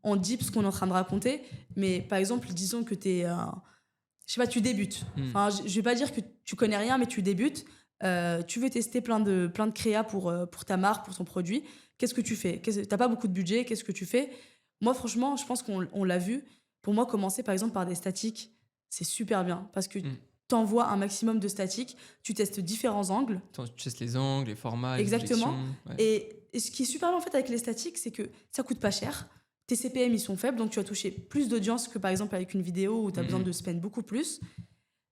en deep ce qu'on est en train de raconter. Mais par exemple, disons que tu es... je sais pas, tu débutes. Enfin, je vais pas dire que tu connais rien, mais tu débutes. Tu veux tester plein de créas pour ta marque, pour ton produit. Qu'est-ce que tu fais? T'as pas beaucoup de budget, qu'est-ce que tu fais? Moi, franchement, je pense qu'on l'a vu. Pour moi, commencer par exemple par des statiques, c'est super bien parce que t'envoies un maximum de statiques, tu testes différents angles. Tu testes les angles, les formats, Exactement. les objections, Et ce qui est super bien en fait avec les statiques, c'est que ça coûte pas cher. Tes CPM, ils sont faibles, donc tu vas toucher plus d'audience que par exemple avec une vidéo où tu as besoin de spend beaucoup plus.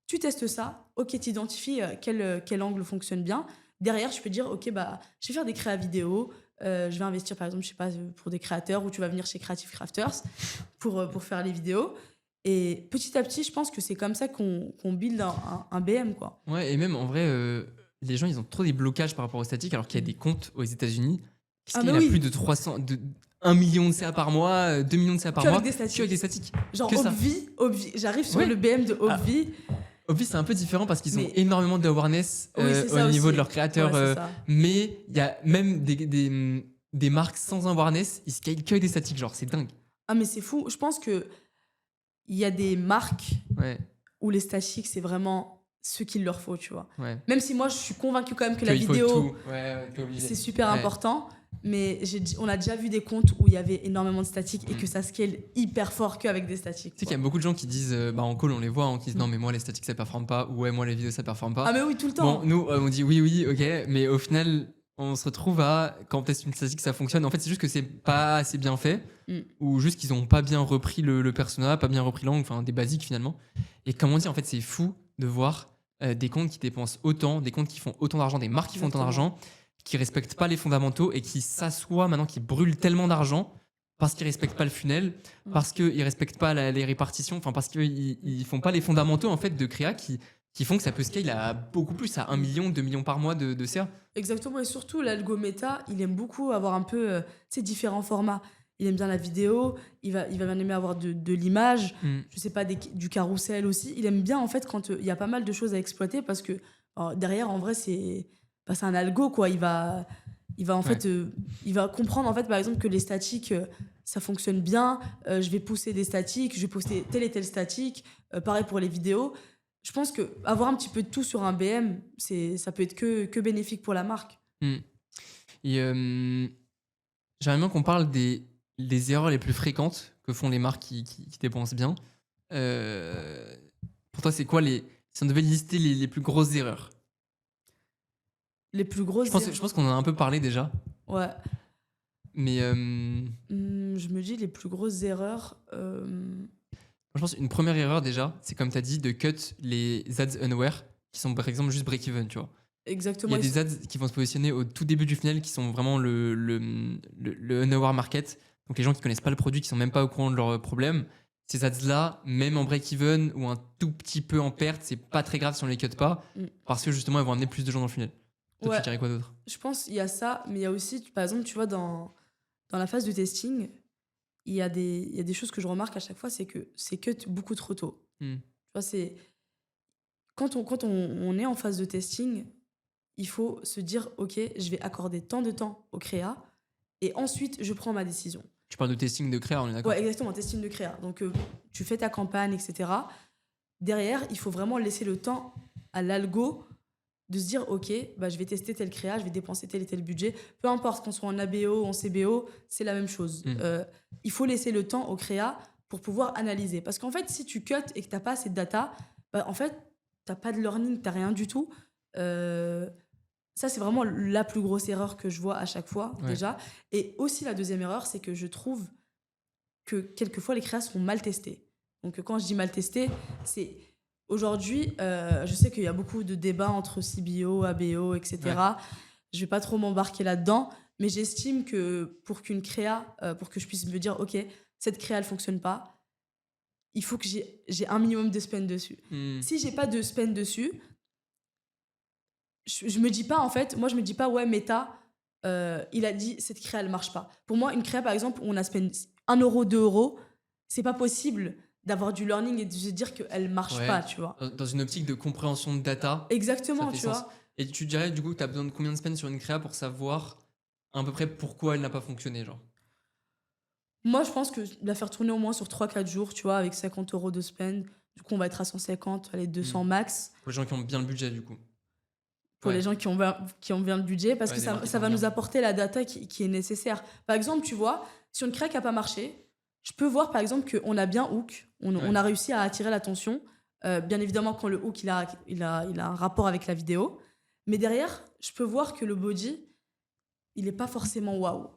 Tu testes ça, ok, tu identifies quel angle fonctionne bien. Derrière, je peux dire, ok, bah, je vais faire des créas vidéo, je vais investir par exemple, je sais pas, pour des créateurs, ou tu vas venir chez Creative Crafters pour faire les vidéos. Et petit à petit, je pense que c'est comme ça qu'on build un BM, quoi. Ouais, et même en vrai, les gens, ils ont trop des blocages par rapport aux statiques, alors qu'il y a des comptes aux États-Unis qui scalent à plus de 300, 1 million de CA par mois, 2 millions de CA par mois, que avec des statiques. Genre Obvi, j'arrive sur le BM de Obvi. Obvi, c'est un peu différent parce qu'ils ont énormément d'awareness au niveau de leurs créateurs. Ouais, mais il y a même des marques sans awareness, ils scalent que avec des statiques, genre c'est dingue. Ah mais c'est fou, je pense que il y a des marques où les statiques, c'est vraiment ce qu'il leur faut, tu vois. Ouais. Même si moi, je suis convaincue quand même que la vidéo, c'est super important. Mais on a déjà vu des comptes où il y avait énormément de statiques et que ça scale hyper fort qu'avec des statiques. Tu sais qu'il y a beaucoup de gens qui disent, en call on les voit, qui disent non mais moi les statiques ça performe pas, ou ouais moi les vidéos ça performe pas. Ah mais oui, tout le temps. Bon, nous on dit oui, ok, mais au final on se retrouve quand on teste une statique ça fonctionne. En fait c'est juste que c'est pas assez bien fait, ou juste qu'ils ont pas bien repris le persona, pas bien repris l'angle, enfin des basiques finalement. Et comme on dit en fait c'est fou de voir des comptes qui dépensent autant, des comptes qui font autant d'argent, des marques qui font autant d'argent, qui respectent pas les fondamentaux et qui s'assoient maintenant, qui brûlent tellement d'argent parce qu'ils respectent pas le funnel, parce qu'ils respectent pas les répartitions, enfin parce qu'ils font pas les fondamentaux en fait de créa qui font que ça peut scale à beaucoup plus, à 1 million, 2 millions par mois de CA. Exactement, et surtout l'algo méta, il aime beaucoup avoir un peu différents formats. Il aime bien la vidéo, il va bien aimer avoir de l'image, je sais pas, du carrousel aussi. Il aime bien en fait quand il y a pas mal de choses à exploiter parce que derrière en vrai c'est un algo, quoi. Il va en fait, il va comprendre en fait, par exemple, que les statiques, ça fonctionne bien. Je vais pousser des statiques, je vais poster telle et telle statique. Pareil pour les vidéos. Je pense que avoir un petit peu de tout sur un BM, ça peut être que bénéfique pour la marque. Et j'aimerais bien qu'on parle des erreurs les plus fréquentes que font les marques qui dépensent bien. Pour toi, c'est quoi si on devait lister les plus grosses erreurs? Les plus grosses erreurs. Je pense qu'on en a un peu parlé déjà. Ouais. Mais je me dis les plus grosses erreurs. Je pense une première erreur déjà, c'est comme tu as dit, de cut les ads unaware qui sont par exemple juste break-even, tu vois. Il Exactement. y a des ads qui vont se positionner au tout début du funnel qui sont vraiment le unaware market. Donc les gens qui connaissent pas le produit, qui sont même pas au courant de leurs problèmes. Ces ads-là, même en break-even ou un tout petit peu en perte, c'est pas très grave si on les cut pas Mm. parce que justement, elles vont amener plus de gens dans le funnel. Toi, Ouais. tu dirais quoi d'autre? Je pense qu'il y a ça, mais il y a aussi, par exemple, tu vois, dans la phase de testing, il y a des choses que je remarque à chaque fois, c'est que c'est cut beaucoup trop tôt. Hmm. Tu vois, c'est quand on est en phase de testing, il faut se dire, OK, je vais accorder tant de temps au créa et ensuite, je prends ma décision. Tu parles de testing de créa, on est d'accord? Ouais, exactement, testing de créa. Donc, tu fais ta campagne, etc. Derrière, il faut vraiment laisser le temps à l'algo de se dire, OK, bah, je vais tester tel créa, je vais dépenser tel et tel budget. Peu importe qu'on soit en ABO ou en CBO, c'est la même chose. Il faut laisser le temps au créa pour pouvoir analyser. Parce qu'en fait, si tu cut et que tu n'as pas assez de data, bah, en fait, tu n'as pas de learning, tu n'as rien du tout. Ça, c'est vraiment la plus grosse erreur que je vois à chaque fois, déjà. Et aussi, la deuxième erreur, c'est que je trouve que quelquefois, les créas sont mal testés. Donc, quand je dis mal testés, c'est... Aujourd'hui, je sais qu'il y a beaucoup de débats entre CBO, ABO, etc. Je vais pas trop m'embarquer là-dedans, mais j'estime que pour qu'une créa, pour que je puisse me dire, OK, cette créa, elle fonctionne pas, il faut que j'ai un minimum de spend dessus. Si j'ai pas de spend dessus, je me dis pas, en fait, moi, je me dis pas, ouais, Meta, il a dit, cette créa, elle marche pas. Pour moi, une créa, par exemple, où on a spend 1 euro, 2 euros, c'est pas possible d'avoir du learning et de se dire qu'elle marche pas, tu vois. Dans une optique de compréhension de data. Exactement, tu vois. Et tu dirais, du coup, que tu as besoin de combien de spend sur une créa pour savoir à peu près pourquoi elle n'a pas fonctionné, genre? Moi, je pense que la faire tourner au moins sur 3-4 jours, tu vois, avec 50 euros de spend. Du coup, on va être à 150, allez, 200 max. Pour les gens qui ont bien le budget, du coup. Pour les gens qui ont bien le budget, parce que ça va nous apporter la data qui est nécessaire. Par exemple, tu vois, si une créa qui n'a pas marché, je peux voir, par exemple, qu'on a bien hook, on a réussi à attirer l'attention. Bien évidemment, quand le hook, il a un rapport avec la vidéo. Mais derrière, je peux voir que le body, il n'est pas forcément waouh.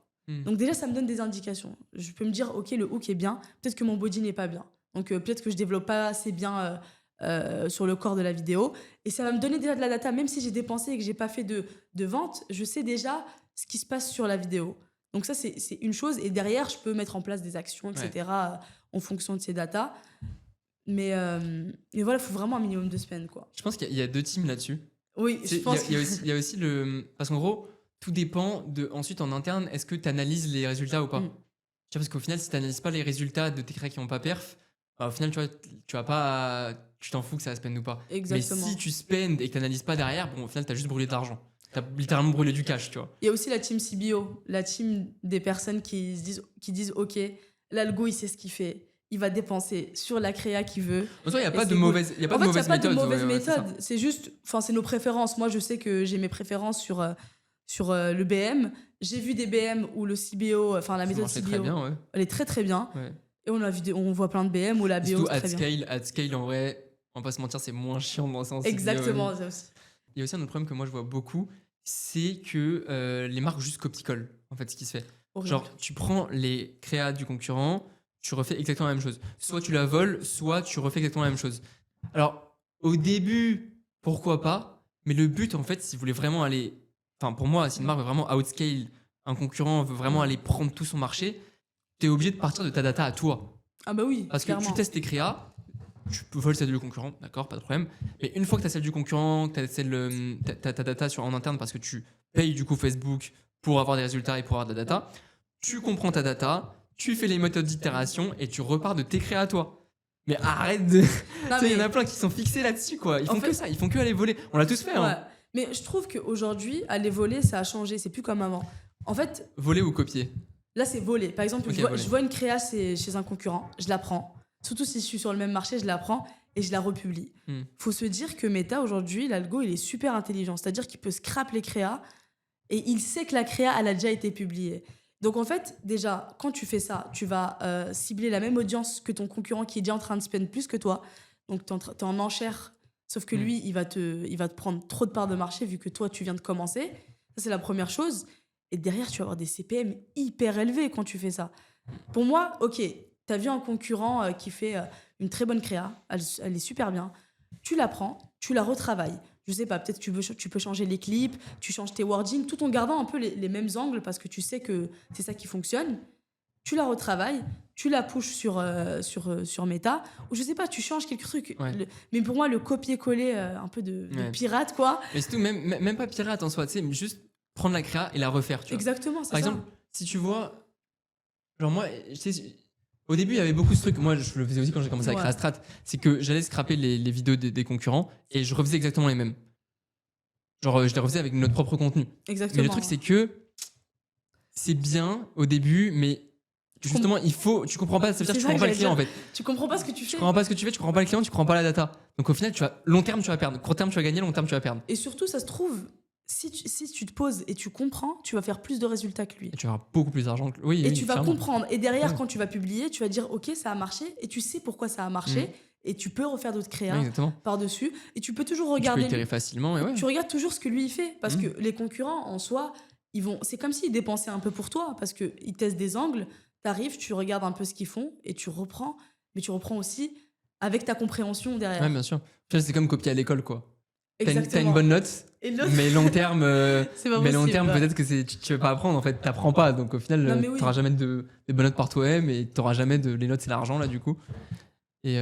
Donc déjà, ça me donne des indications. Je peux me dire, OK, le hook est bien, peut-être que mon body n'est pas bien. Donc peut-être que je développe pas assez bien sur le corps de la vidéo. Et ça va me donner déjà de la data, même si j'ai dépensé et que j'ai pas fait de vente, je sais déjà ce qui se passe sur la vidéo. Donc ça, c'est une chose. Et derrière, je peux mettre en place des actions, etc. En fonction de ces datas. Mais voilà, il faut vraiment un minimum de spend, quoi. Je pense qu'il y a deux teams là-dessus. Oui, je pense il y a aussi le... Parce qu'en gros, tout dépend de... Ensuite, en interne, est-ce que tu analyses les résultats ou pas? Tu vois, parce qu'au final, si tu n'analyses pas les résultats de tes créas qui n'ont pas perf, bah, au final, tu vois, tu vas pas... Tu t'en fous que ça spend ou pas. Exactement. Mais si tu spend et que tu n'analyses pas derrière, bon, au final, tu as juste brûlé de l'argent. Tu as littéralement brûlé du cash, tu vois. Il y a aussi la team CBO, la team des personnes qui disent OK, l'algo, il sait ce qu'il fait. Il va dépenser sur la créa qu'il veut. En soi, il n'y a pas de mauvaise méthode. En fait, il n'y a pas de mauvaise méthode. C'est juste, c'est nos préférences. Moi, je sais que j'ai mes préférences sur le BM. J'ai vu des BM où le CBO, la méthode CBO, très bien, elle est très très bien. Et on voit plein de BM où la BO est très bien. At scale, en vrai, on va pas se mentir, c'est moins chiant dans le sens. Exactement, ça aussi. Il y a aussi un autre problème que moi je vois beaucoup, c'est que les marques juste copie-collent, en fait, ce qui se fait. Horrible. Genre, tu prends les créas du concurrent, tu refais exactement la même chose. Soit tu la voles, soit tu refais exactement la même chose. Alors, au début, pourquoi pas, mais le but, en fait, si vous voulez vraiment aller... Enfin, pour moi, si une marque veut vraiment outscale un concurrent, veut vraiment aller prendre tout son marché, tu es obligé de partir de ta data à toi. Ah bah oui, parce clairement. Que tu testes tes créas, tu peux voler celle du concurrent, d'accord, pas de problème. Mais une fois que tu as celle du concurrent, que tu as ta data en interne parce que tu payes du coup Facebook pour avoir des résultats et pour avoir de la data, tu comprends ta data, tu fais les méthodes d'itération et tu repars de tes créas à toi. Mais arrête de... Il y en a plein qui sont fixés là-dessus, quoi. Ils font que ça, ils font que aller voler. On l'a tous fait. Ouais. Hein. Mais je trouve qu'aujourd'hui, aller voler, ça a changé. C'est plus comme avant. En fait... Voler ou copier? Là, c'est voler. Par exemple, Okay, je vois une créa chez un concurrent, je la prends. Surtout si je suis sur le même marché, je la prends et je la republie. Faut se dire que Meta, aujourd'hui, l'algo, il est super intelligent. C'est-à-dire qu'il peut scrap les créas et il sait que la créa, elle a déjà été publiée. Donc, en fait, déjà, quand tu fais ça, tu vas cibler la même audience que ton concurrent qui est déjà en train de spend plus que toi. Donc, t'es en enchère. Sauf que lui, il va te prendre trop de parts de marché vu que toi, tu viens de commencer. Ça, c'est la première chose. Et derrière, tu vas avoir des CPM hyper élevés quand tu fais ça. Pour moi, OK, tu as vu un concurrent qui fait une très bonne créa, elle est super bien. Tu la prends, tu la retravailles je sais pas, peut-être tu peux changer les clips, tu changes tes wordings, tout en gardant un peu les mêmes angles parce que tu sais que c'est ça qui fonctionne. Tu la retravailles, tu la pushes sur Meta, ou je sais pas, tu changes quelques trucs. Ouais. Mais pour moi, le copier-coller un peu de Ouais. pirate, quoi. Mais c'est tout, même pas pirate en soi, tu sais, mais juste prendre la créa et la refaire, tu vois. Exactement, c'est Par ça. exemple, si tu vois, genre moi, tu sais, au début, il y avait beaucoup ce truc. Moi, je le faisais aussi quand j'ai commencé à créer Ouais. la strat. C'est que j'allais scraper les vidéos des concurrents et je refaisais exactement les mêmes. Genre, je les refaisais avec notre propre contenu. Exactement. Mais le truc, c'est que c'est bien au début, mais justement, tu comprends pas, ça veut dire que tu C'est ça comprends que pas le j'allais client en dire. fait. Tu comprends pas ce que tu Tu fais. comprends pas ce que tu fais, tu comprends pas le client, tu comprends pas la data. Donc au final, long terme, tu vas perdre. Court terme, tu vas gagner, long terme, tu vas perdre. Et surtout, ça se trouve, si tu te poses et tu comprends, tu vas faire plus de résultats que lui. Et tu vas avoir beaucoup plus d'argent. Oui, Et oui, tu vas clairement. comprendre. Et derrière, Ouais. quand tu vas publier, tu vas dire, OK, ça a marché. Et tu sais pourquoi ça a marché. Et tu peux refaire d'autres Ouais, créas exactement. par-dessus. Et tu peux toujours Tu peux regarder. itérer facilement et ouais. Tu regardes toujours ce que lui il fait. Parce Mhm. que les concurrents, en soi, c'est comme s'ils dépensaient un peu pour toi. Parce qu'ils testent des angles. T'arrives, tu regardes un peu ce qu'ils font. Et tu reprends. Mais tu reprends aussi avec ta compréhension derrière. Ouais, bien sûr. Tu vois, c'est comme copier à l'école, quoi. T'as Exactement. une bonne note, Et l'autre, mais long terme, c'est pas possible. Ouais. peut-être que tu vas pas apprendre. En fait, t'apprends pas. Donc au final, Non, mais oui. t'auras jamais de bonnes notes par toi-même et t'auras jamais les notes, c'est l'argent là du coup. Et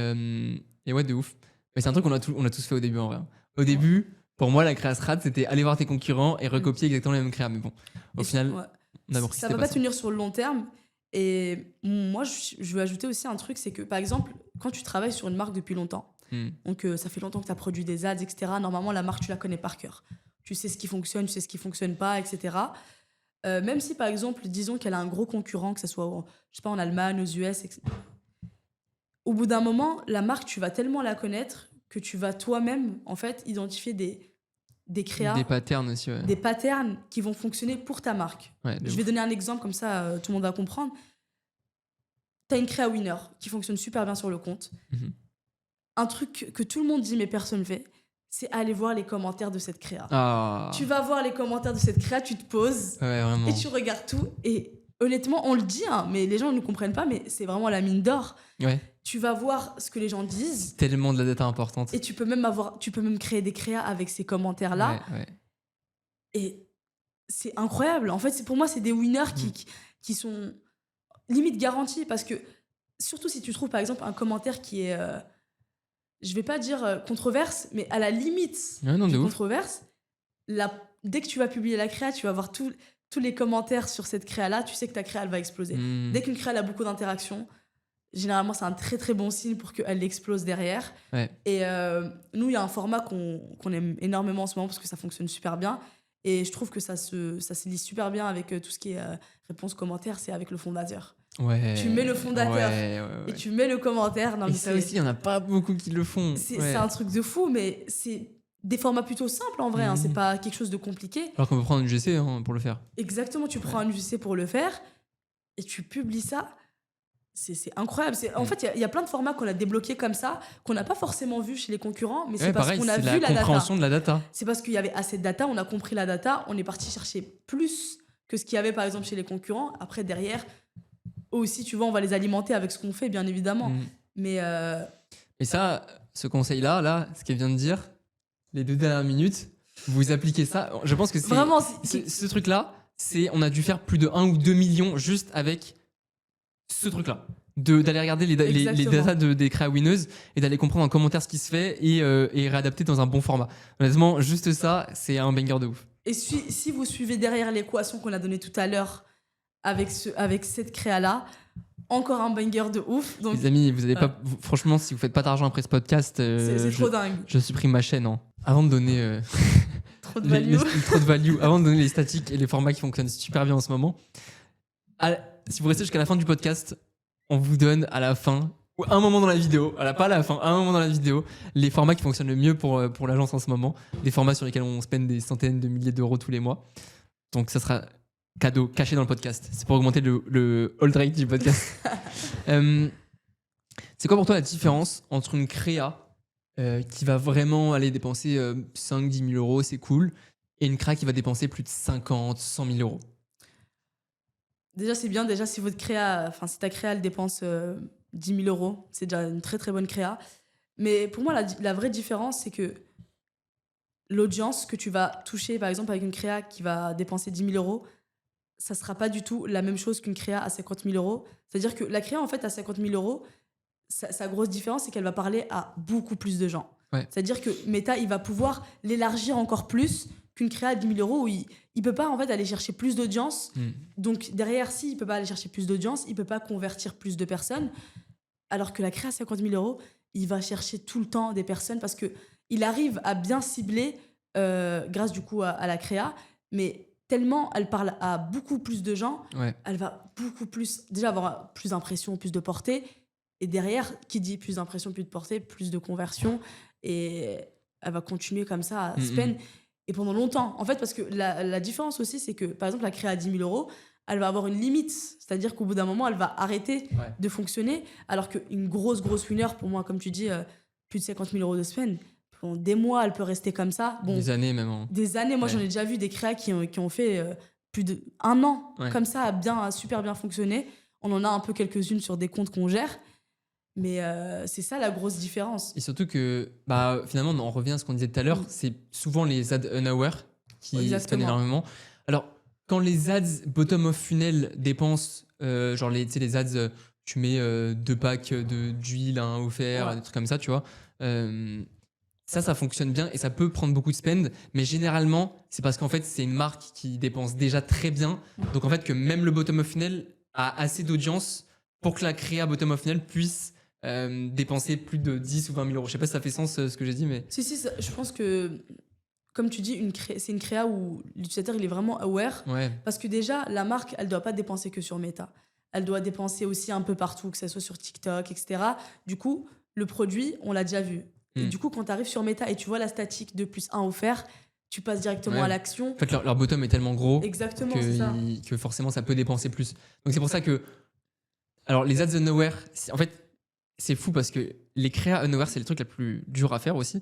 ouais, de ouf. Mais c'est un truc qu'on a tous fait au début en vrai. Au début, pour moi, la créa strat, c'était aller voir tes concurrents et recopier exactement les mêmes créas. Mais bon, au Et final, ouais. on a compris que Ça c'était va pas pas ça. tenir sur le long terme. Et moi, je veux ajouter aussi un truc, c'est que par exemple, quand tu travailles sur une marque depuis longtemps, donc ça fait longtemps que tu as produit des ads, etc., normalement, la marque, tu la connais par cœur. Tu sais ce qui fonctionne, tu sais ce qui fonctionne pas, etc. Même si par exemple, disons qu'elle a un gros concurrent, que ce soit je sais pas, en Allemagne, aux US, etc. Au bout d'un moment, la marque, tu vas tellement la connaître que tu vas toi-même, en fait, identifier des créas, Des patterns aussi, ouais. des patterns qui vont fonctionner pour ta marque. Ouais, de Je ouf. vais donner un exemple, comme ça, tout le monde va comprendre. Tu as une créa winner qui fonctionne super bien sur le compte. Mhm. Un truc que tout le monde dit mais personne ne fait, c'est aller voir les commentaires de cette créa. Ah. Tu vas voir les commentaires de cette créa, tu te poses Ouais, vraiment. et tu regardes tout. Et honnêtement, on le dit, hein, mais les gens ne comprennent pas, mais c'est vraiment la mine d'or. Ouais. Tu vas voir ce que les gens disent Tellement de la data importante. et tu peux même créer des créas avec ces commentaires-là. Ouais, ouais. Et c'est incroyable. En fait, pour moi, c'est des winners qui sont limite garantis. Parce que, surtout si tu trouves, par exemple, un commentaire qui est, je vais pas dire controverse, mais à la limite Ouais, non, de du ouf. controverse, dès que tu vas publier la créa, tu vas voir tous les commentaires sur cette créa-là, tu sais que ta créa, elle va exploser. Dès qu'une créa elle a beaucoup d'interactions, généralement, c'est un très très bon signe pour qu'elle explose derrière. Ouais. Et nous, il y a un format qu'on aime énormément en ce moment parce que ça fonctionne super bien. Et je trouve que ça se lit super bien avec tout ce qui est réponse commentaire, c'est avec le fondateur. Ouais. Tu mets le fondateur ouais. et tu mets le commentaire. Non, Et mais ça aussi, il y en a pas beaucoup qui le font. c'est un truc de fou, mais c'est des formats plutôt simples en vrai. Hein, c'est pas quelque chose de compliqué. Alors qu'on peut prendre une GC pour le faire. Exactement, tu prends un UGC pour le faire et tu publies ça. C'est incroyable. En fait, il y a plein de formats qu'on a débloqués comme ça, qu'on n'a pas forcément vu chez les concurrents, mais c'est parce pareil, qu'on a c'est vu la la compréhension data. de la data. C'est parce qu'il y avait assez de data, on a compris la data, on est parti chercher plus que ce qu'il y avait par exemple chez les concurrents. Après, derrière, aussi, tu vois, on va les alimenter avec ce qu'on fait, bien évidemment. Mais ça, ce conseil-là, là, ce qu'elle vient de dire, les 2 dernières minutes, vous appliquez ça. Je pense que c'est vraiment, ce truc-là, on a dû faire plus de 1 ou 2 millions juste avec ce truc-là. D'aller regarder les datas des créa winneuses et d'aller comprendre en commentaire ce qui se fait et réadapter dans un bon format. Honnêtement, juste ça, c'est un banger de ouf. Et si vous suivez derrière l'équation qu'on a donnée tout à l'heure avec cette créa-là, encore un banger de ouf. Donc, les amis, vous avez pas, franchement, si vous faites pas d'argent après ce podcast, c'est trop dingue. Je supprime ma chaîne. Hein. Avant de donner trop de value. trop de value, avant de donner les statistiques et les formats qui fonctionnent super bien en ce moment, si vous restez jusqu'à la fin du podcast, on vous donne à la fin, ou un moment dans la vidéo, pas à la fin, à un moment dans la vidéo, les formats qui fonctionnent le mieux pour l'agence en ce moment, des formats sur lesquels on spend des centaines de milliers d'euros tous les mois. Donc ça sera cadeau caché dans le podcast. C'est pour augmenter le hold rate du podcast. C'est quoi pour toi la différence entre une créa qui va vraiment aller dépenser 5-10 000 euros, c'est cool, et une créa qui va dépenser plus de 50-100 000 euros? Déjà, c'est bien. Déjà, si si ta créa, elle dépense 10 000 euros, c'est déjà une très très bonne créa. Mais pour moi, la vraie différence, c'est que l'audience que tu vas toucher, par exemple, avec une créa qui va dépenser 10 000 euros, ça sera pas du tout la même chose qu'une créa à 50 000 euros. C'est-à-dire que la créa, en fait, à 50 000 euros, sa grosse différence, c'est qu'elle va parler à beaucoup plus de gens. Ouais. C'est-à-dire que Meta, il va pouvoir l'élargir encore plus qu'une créa à 10 000 euros où il peut pas, en fait, aller chercher plus d'audience. Donc, derrière, s'il peut pas aller chercher plus d'audience, il peut pas convertir plus de personnes. Alors que la créa à 50 000 euros, il va chercher tout le temps des personnes parce qu'il arrive à bien cibler grâce du coup à la créa, mais tellement elle parle à beaucoup plus de gens, elle va beaucoup plus, déjà avoir plus d'impression, plus de portée, et derrière, qui dit plus d'impression, plus de portée, plus de conversion, et elle va continuer comme ça à spend, et pendant longtemps. En fait, parce que la différence aussi, c'est que par exemple, la créa à 10 000 euros, elle va avoir une limite, c'est-à-dire qu'au bout d'un moment, elle va arrêter de fonctionner, alors qu'une grosse winner, pour moi, comme tu dis, plus de 50 000 euros de spend, pendant des mois, elle peut rester comme ça. Bon, des années même. Des années, moi j'en ai déjà vu des créas qui ont fait plus d'1 an, comme ça, à super bien fonctionner. On en a un peu quelques-unes sur des comptes qu'on gère, mais c'est ça la grosse différence. Et surtout que, finalement, on revient à ce qu'on disait tout à l'heure, c'est souvent les ads unaware qui spendent énormément. Alors, quand les ads bottom of funnel dépensent, genre les ads, tu mets 2 packs d'huile à 1 offert, des trucs comme ça, tu vois. Ça fonctionne bien et ça peut prendre beaucoup de spend, mais généralement, c'est parce qu'en fait, c'est une marque qui dépense déjà très bien. Donc, en fait, que même le bottom of funnel a assez d'audience pour que la créa bottom of funnel puisse dépenser plus de 10 ou 20 000 euros. Je sais pas si ça fait sens ce que j'ai dit, mais... Si, je pense que, comme tu dis, c'est une créa où l'utilisateur, il est vraiment aware. Parce que déjà, la marque, elle doit pas dépenser que sur Meta. Elle doit dépenser aussi un peu partout, que ce soit sur TikTok, etc. Du coup, le produit, on l'a déjà vu. Et du coup, quand tu arrives sur Meta et tu vois la statique de plus 1 offert, tu passes directement à l'action. En fait, leur bottom est tellement gros que forcément, ça peut dépenser plus. Donc, c'est pour ça que... Alors, les ads unaware, en fait, c'est fou parce que les créas unaware, c'est le truc le plus dur à faire aussi,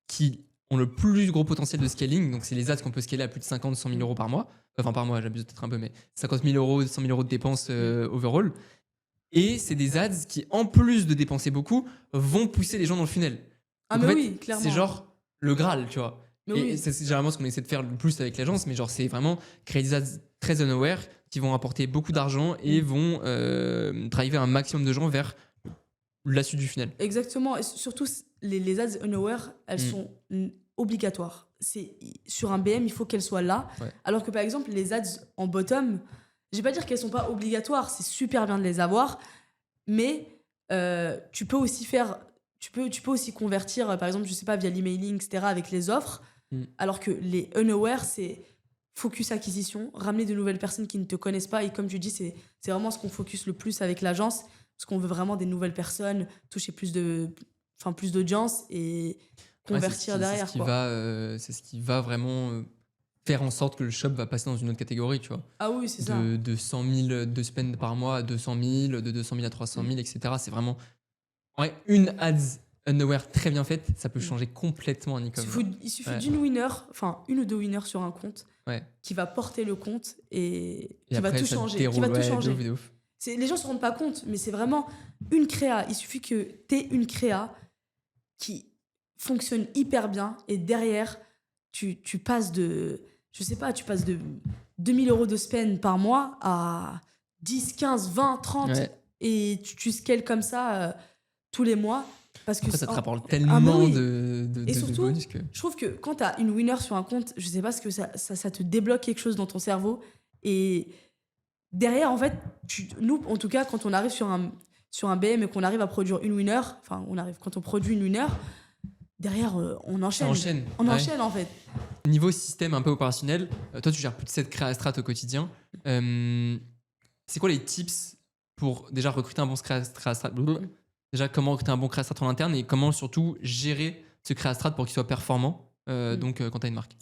qui ont le plus gros potentiel de scaling. Donc, c'est les ads qu'on peut scaler à plus de 50, 100 000 euros par mois. Enfin, par mois, j'abuse peut-être un peu, mais 50 000 euros, 100 000 euros de dépenses overall. Et c'est des ads qui, en plus de dépenser beaucoup, vont pousser les gens dans le funnel. Donc, clairement. C'est genre le Graal, tu vois. C'est généralement ce qu'on essaie de faire le plus avec l'agence, mais genre c'est vraiment créer des ads très unaware qui vont apporter beaucoup d'argent et vont driver un maximum de gens vers la suite du funnel. Exactement. Et surtout, les ads unaware, elles sont obligatoires. Sur un BM, il faut qu'elles soient là. Alors que par exemple, les ads en bottom, je vais pas dire qu'elles sont pas obligatoires, c'est super bien de les avoir, mais tu peux aussi convertir, par exemple, je sais pas, via l'emailing, etc., avec les offres, alors que les unaware, c'est focus acquisition, ramener de nouvelles personnes qui ne te connaissent pas, et comme tu dis, c'est vraiment ce qu'on focus le plus avec l'agence, parce qu'on veut vraiment des nouvelles personnes, toucher plus d'audience et convertir derrière. C'est ce qui va vraiment... faire en sorte que le shop va passer dans une autre catégorie, tu vois. Ah oui, c'est ça. De 100 000 de spend par mois à 200 000, de 200 000 à 300 000, etc. C'est vraiment... une ads unaware très bien faite, ça peut changer complètement un e-commerce. Il suffit d'une winner, enfin une ou deux winners sur un compte, qui va porter le compte et qui va tout changer. Les gens se rendent pas compte, mais c'est vraiment une créa. Il suffit que tu aies une créa qui fonctionne hyper bien et derrière, tu passes de... Je sais pas, tu passes de 2 000 euros de spend par mois à 10, 15, 20, 30 et tu scales comme ça tous les mois. Parce que après, ça te rapporte tellement de bonus que... Je trouve que quand tu as une winner sur un compte, je sais pas ce que ça te débloque quelque chose dans ton cerveau. Et derrière, en fait, nous, en tout cas, quand on arrive sur un BM et qu'on arrive à produire une winner, quand on produit une winner, derrière, on enchaîne. On enchaîne, en fait. Niveau système un peu opérationnel, toi, tu gères plus de 7 créa strat au quotidien. C'est quoi les tips pour déjà recruter un bon créa strat? Déjà, comment recruter un bon créa strat en interne et comment surtout gérer ce créa strat pour qu'il soit performant donc quand tu as une marque?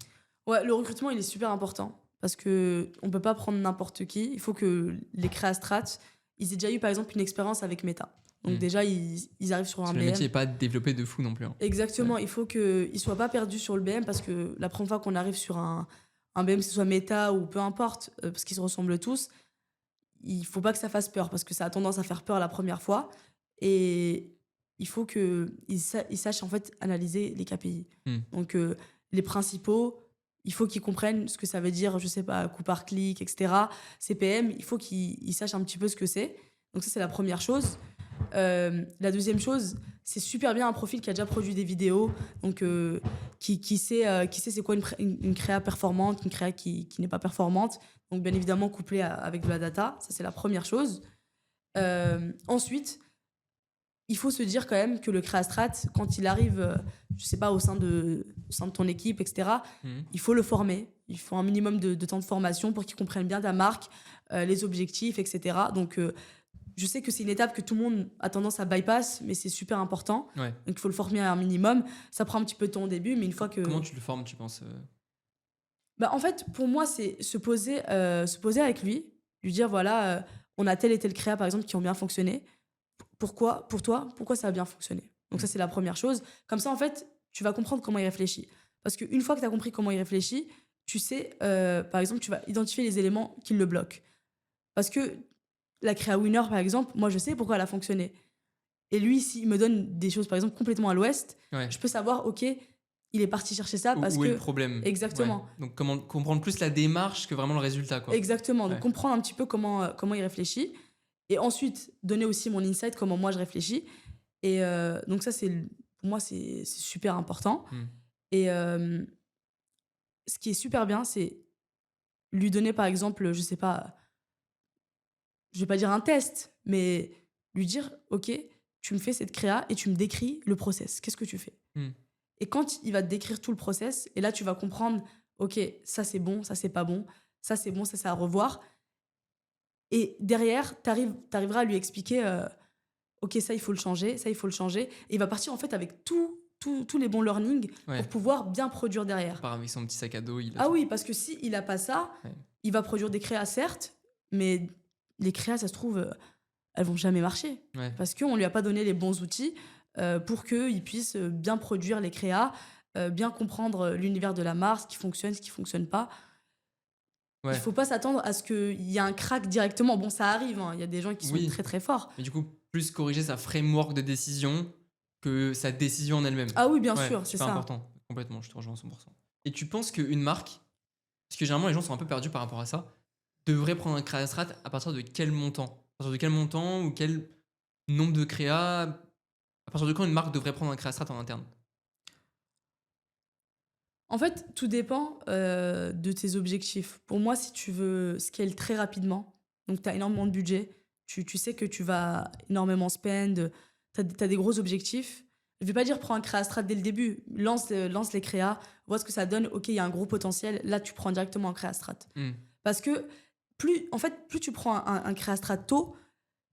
Ouais, le recrutement, il est super important parce qu'on ne peut pas prendre n'importe qui. Il faut que les créa strats, ils aient déjà eu par exemple une expérience avec Meta. Donc déjà, ils arrivent sur un BM. Le métier n'est pas développé de fou non plus. Exactement, il faut qu'ils ne soient pas perdus sur le BM parce que la première fois qu'on arrive sur un BM, que ce soit Meta ou peu importe, parce qu'ils se ressemblent tous, il ne faut pas que ça fasse peur parce que ça a tendance à faire peur la première fois. Et il faut qu'ils sachent en fait analyser les KPI. Hmm. Donc, les principaux, il faut qu'ils comprennent ce que ça veut dire, je sais pas, coût par clic, etc. CPM, il faut qu'ils sachent un petit peu ce que c'est. Donc ça, c'est la première chose. La deuxième chose, c'est super bien un profil qui a déjà produit des vidéos, donc qui sait c'est quoi une créa performante, une créa qui n'est pas performante. Donc bien évidemment couplé avec de la data, ça c'est la première chose. Ensuite, il faut se dire quand même que le créastrat, quand il arrive, je sais pas, au sein de ton équipe, etc., il faut le former. Il faut un minimum de temps de formation pour qu'il comprenne bien ta marque, les objectifs, etc. Donc, je sais que c'est une étape que tout le monde a tendance à bypass, mais c'est super important. Ouais. Donc, il faut le former à un minimum. Ça prend un petit peu de temps au début, mais une fois que... Comment tu le formes, tu penses Bah, en fait, pour moi, c'est se poser avec lui, lui dire, voilà, on a tel et tel créa, par exemple, qui ont bien fonctionné. Pourquoi, pour toi, pourquoi ça a bien fonctionné? Donc ça, c'est la première chose. Comme ça, en fait, tu vas comprendre comment il réfléchit. Parce qu'une fois que tu as compris comment il réfléchit, tu sais, par exemple, tu vas identifier les éléments qui le bloquent. Parce que la créa winner, par exemple, moi, je sais pourquoi elle a fonctionné. Et lui, s'il me donne des choses, par exemple, complètement à l'ouest, Ouais. je peux savoir, OK, il est parti chercher ça parce Où que... est le problème? Exactement. Ouais. Donc comment comprendre plus la démarche que vraiment le résultat, quoi. Exactement. Donc Ouais. comprendre un petit peu comment il réfléchit. Et ensuite, donner aussi mon insight, comment moi je réfléchis. Et donc ça, pour moi, c'est super important. Et ce qui est super bien, c'est lui donner, par exemple, je sais pas, je vais pas dire un test, mais lui dire, OK, tu me fais cette créa et tu me décris le process. Qu'est-ce que tu fais? Et quand il va te décrire tout le process, et là, tu vas comprendre, OK, ça c'est bon, ça c'est pas bon, ça c'est bon, ça c'est à revoir. Et derrière, t'arriveras à lui expliquer, OK, ça, il faut le changer, ça, il faut le changer. Et il va partir, en fait, avec tous les bons learnings pour pouvoir bien produire derrière. Il part avec son petit sac à dos. Ah oui, parce que s'il n'a pas ça, il va produire des créas, certes, mais les créas, ça se trouve, elles vont jamais marcher. Parce qu'on ne lui a pas donné les bons outils pour qu'il puisse bien produire les créas, bien comprendre l'univers de la marque, ce qui fonctionne, ce qui ne fonctionne pas. Il ne faut pas s'attendre à ce qu'il y ait un crack directement. Bon, ça arrive, hein. Il y a des gens qui sont très très forts. Mais du coup, plus corriger sa framework de décision que sa décision en elle-même. Ah oui, bien sûr, c'est ça. C'est important, complètement, je te rejoins à 100%. Et tu penses qu'une marque, parce que généralement les gens sont un peu perdus par rapport à ça, devrait prendre un créastrat à partir de quel montant? À partir de quel montant ou quel nombre de créas? À partir de quand une marque devrait prendre un créastrat en interne? En fait, tout dépend de tes objectifs. Pour moi, si tu veux scale très rapidement, donc tu as énormément de budget, tu sais que tu vas énormément spend, tu as des gros objectifs. Je ne vais pas dire prends un créastrat dès le début, lance les créas, vois ce que ça donne, ok, il y a un gros potentiel, là tu prends directement un créastrat. Parce que plus tu prends un créastrat tôt,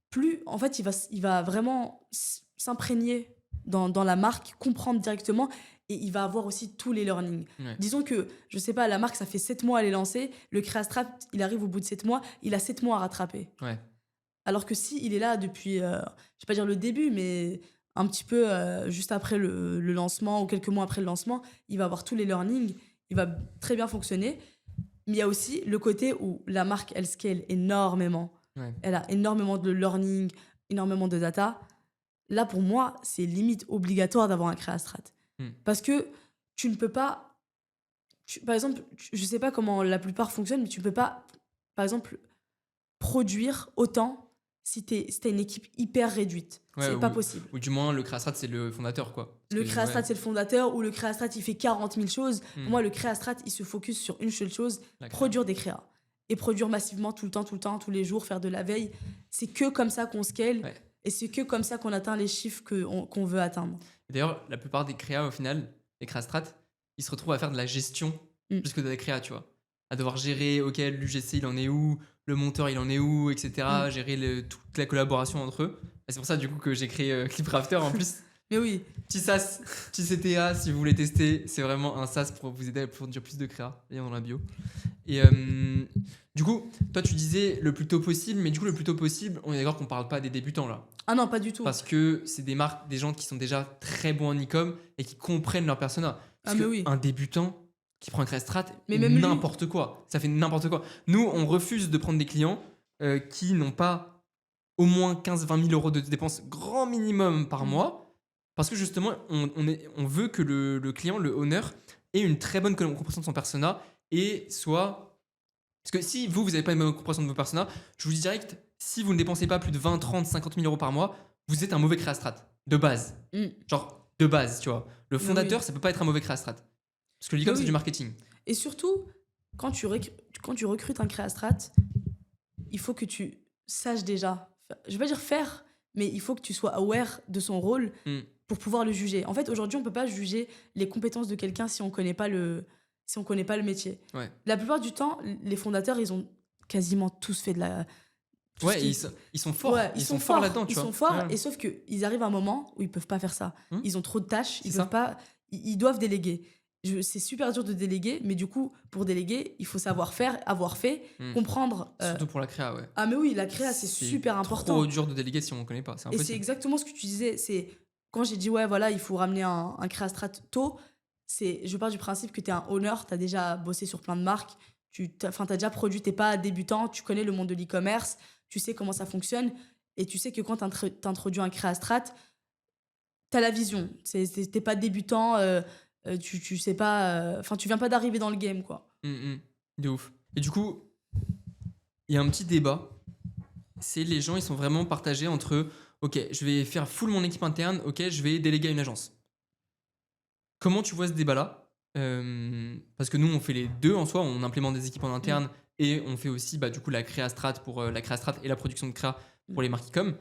plus en fait il va vraiment s'imprégner dans la marque, comprendre directement, et il va avoir aussi tous les learnings. Disons que, je sais pas, la marque, ça fait 7 mois à les lancer, le créastrat, il arrive au bout de 7 mois, il a 7 mois à rattraper. Alors que si il est là depuis, je vais pas dire le début, mais un petit peu juste après le lancement ou quelques mois après le lancement, il va avoir tous les learnings, il va très bien fonctionner. Mais il y a aussi le côté où la marque, elle scale énormément. Elle a énormément de learning, énormément de data. Là, pour moi, c'est limite obligatoire d'avoir un créastrat. Parce que tu ne peux pas... par exemple, je ne sais pas comment la plupart fonctionnent, mais tu ne peux pas, par exemple, produire autant si tu as une équipe hyper réduite. C'est pas possible. Ou du moins, le créastrat, c'est le fondateur, quoi. Le créastrat, c'est le fondateur, ou le créastrat, il fait 40 000 choses. Pour moi, le créastrat, il se focus sur une seule chose, produire des créas. Et produire massivement tout le temps, tous les jours, faire de la veille. C'est que comme ça qu'on scale. Et c'est que comme ça qu'on atteint les chiffres qu'on veut atteindre. D'ailleurs, la plupart des créas, au final, les créastrats, ils se retrouvent à faire de la gestion plus que de la créa, tu vois. À devoir gérer, ok, l'UGC, il en est où, le monteur, il en est où, etc. Gérer toute la collaboration entre eux. Et c'est pour ça, du coup, que j'ai créé ClipRafter en plus. Mais oui. Petit SaaS, petit CTA, si vous voulez tester, c'est vraiment un SaaS pour vous aider à produire plus de créa. Lien dans la bio. Et du coup, toi, tu disais le plus tôt possible, mais du coup, le plus tôt possible, on est d'accord qu'on parle pas des débutants là. Ah non, pas du tout. Parce que c'est des marques, des gens qui sont déjà très bons en e-com et qui comprennent leur persona. Parce un débutant qui prend un créastrat, mais même n'importe quoi. Ça fait n'importe quoi. Nous, on refuse de prendre des clients qui n'ont pas au moins 15-20 000 euros de dépenses grand minimum par mois. Parce que justement, on veut que le client, le owner, ait une très bonne compréhension de son persona et soit... Parce que si vous n'avez pas une bonne compréhension de vos personas, je vous dis direct, si vous ne dépensez pas plus de 20, 30, 50 000 euros par mois, vous êtes un mauvais créastrat, de base. Genre, de base, tu vois. Le fondateur, ça peut pas être un mauvais créastrat. Parce que l'e-com, c'est du marketing. Et surtout, quand tu recrutes un créastrat, il faut que tu saches déjà, je vais pas dire faire, mais il faut que tu sois aware de son rôle pour pouvoir le juger. En fait, aujourd'hui, on peut pas juger les compétences de quelqu'un si on connaît pas le métier. Ouais. La plupart du temps, les fondateurs, ils ont quasiment tous fait de la... Ouais, ils sont forts. Ouais, ils sont forts là-dedans, tu vois. Ils sont forts, et sauf qu'ils arrivent à un moment où ils peuvent pas faire ça. Ils ont trop de tâches, ils doivent déléguer. C'est super dur de déléguer, mais du coup, pour déléguer, il faut savoir faire, avoir fait, comprendre. Surtout pour la créa, ouais. Ah mais oui, la créa, c'est super important. C'est trop dur de déléguer si on ne connaît pas, c'est impossible. Et c'est exactement ce que tu disais, c'est quand j'ai dit, ouais, voilà, il faut ramener un créastrat tôt, je pars du principe que tu es un owner, tu as déjà bossé sur plein de marques, tu as déjà produit, tu n'es pas débutant, tu connais le monde de l'e-commerce, tu sais comment ça fonctionne, et tu sais que quand tu introduis un créastrat, tu as la vision. Tu n'es pas débutant... tu sais pas, tu viens pas d'arriver dans le game, quoi. De ouf. Et du coup, il y a un petit débat. C'est les gens, ils sont vraiment partagés entre ok, je vais faire full mon équipe interne, ok, je vais déléguer à une agence. Comment tu vois ce débat-là? Parce que nous, on fait les deux en soi, on implémente des équipes en interne et on fait aussi du coup la créa strat pour la créa strat et la production de créa pour les marques e-com.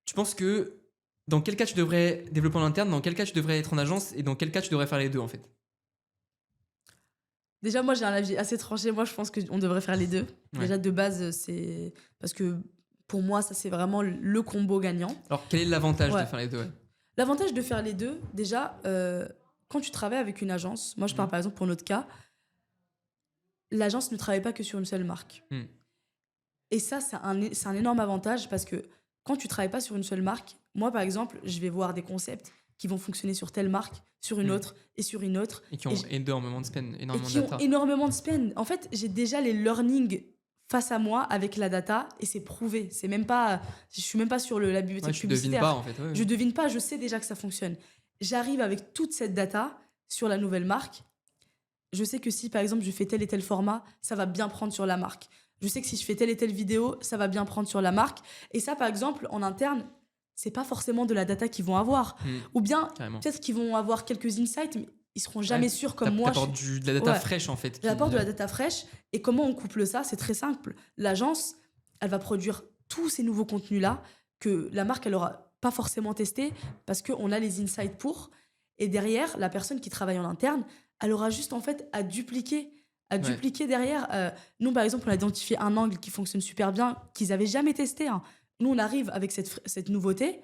Tu penses que dans quel cas tu devrais développer en interne, dans quel cas tu devrais être en agence et dans quel cas tu devrais faire les deux en fait? Déjà, moi j'ai un avis assez tranché. Moi je pense qu'on devrait faire les deux. Ouais. Déjà de base, c'est parce que pour moi ça c'est vraiment le combo gagnant. Alors quel est l'avantage de faire les deux? L'avantage de faire les deux, déjà, quand tu travailles avec une agence, moi je parle par exemple pour notre cas, l'agence ne travaille pas que sur une seule marque. Et ça, c'est un énorme avantage parce que quand tu travailles pas sur une seule marque, moi par exemple, je vais voir des concepts qui vont fonctionner sur telle marque, sur une autre et sur une autre. Et qui ont énormément de spend, énormément de data. Énormément de spend. En fait, j'ai déjà les learnings face à moi avec la data et c'est prouvé. C'est même pas, je suis même pas sur la bibliothèque publicitaire. Je devine pas en fait. Ouais. Je devine pas, je sais déjà que ça fonctionne. J'arrive avec toute cette data sur la nouvelle marque. Je sais que si par exemple je fais tel et tel format, ça va bien prendre sur la marque. Je sais que si je fais telle et telle vidéo, ça va bien prendre sur la marque. Et ça, par exemple, en interne, c'est pas forcément de la data qu'ils vont avoir. Ou bien, peut-être qu'ils vont avoir quelques insights, mais ils seront jamais sûrs comme moi. T'apportes de la data fraîche, en fait. J'apporte de la data fraîche. Et comment on couple ça? C'est très simple. L'agence, elle va produire tous ces nouveaux contenus-là que la marque, elle aura pas forcément testé parce qu'on a les insights pour. Et derrière, la personne qui travaille en interne, elle aura juste, en fait, à dupliquer derrière. Nous, par exemple, on a identifié un angle qui fonctionne super bien, qu'ils n'avaient jamais testé. Nous, on arrive avec cette nouveauté.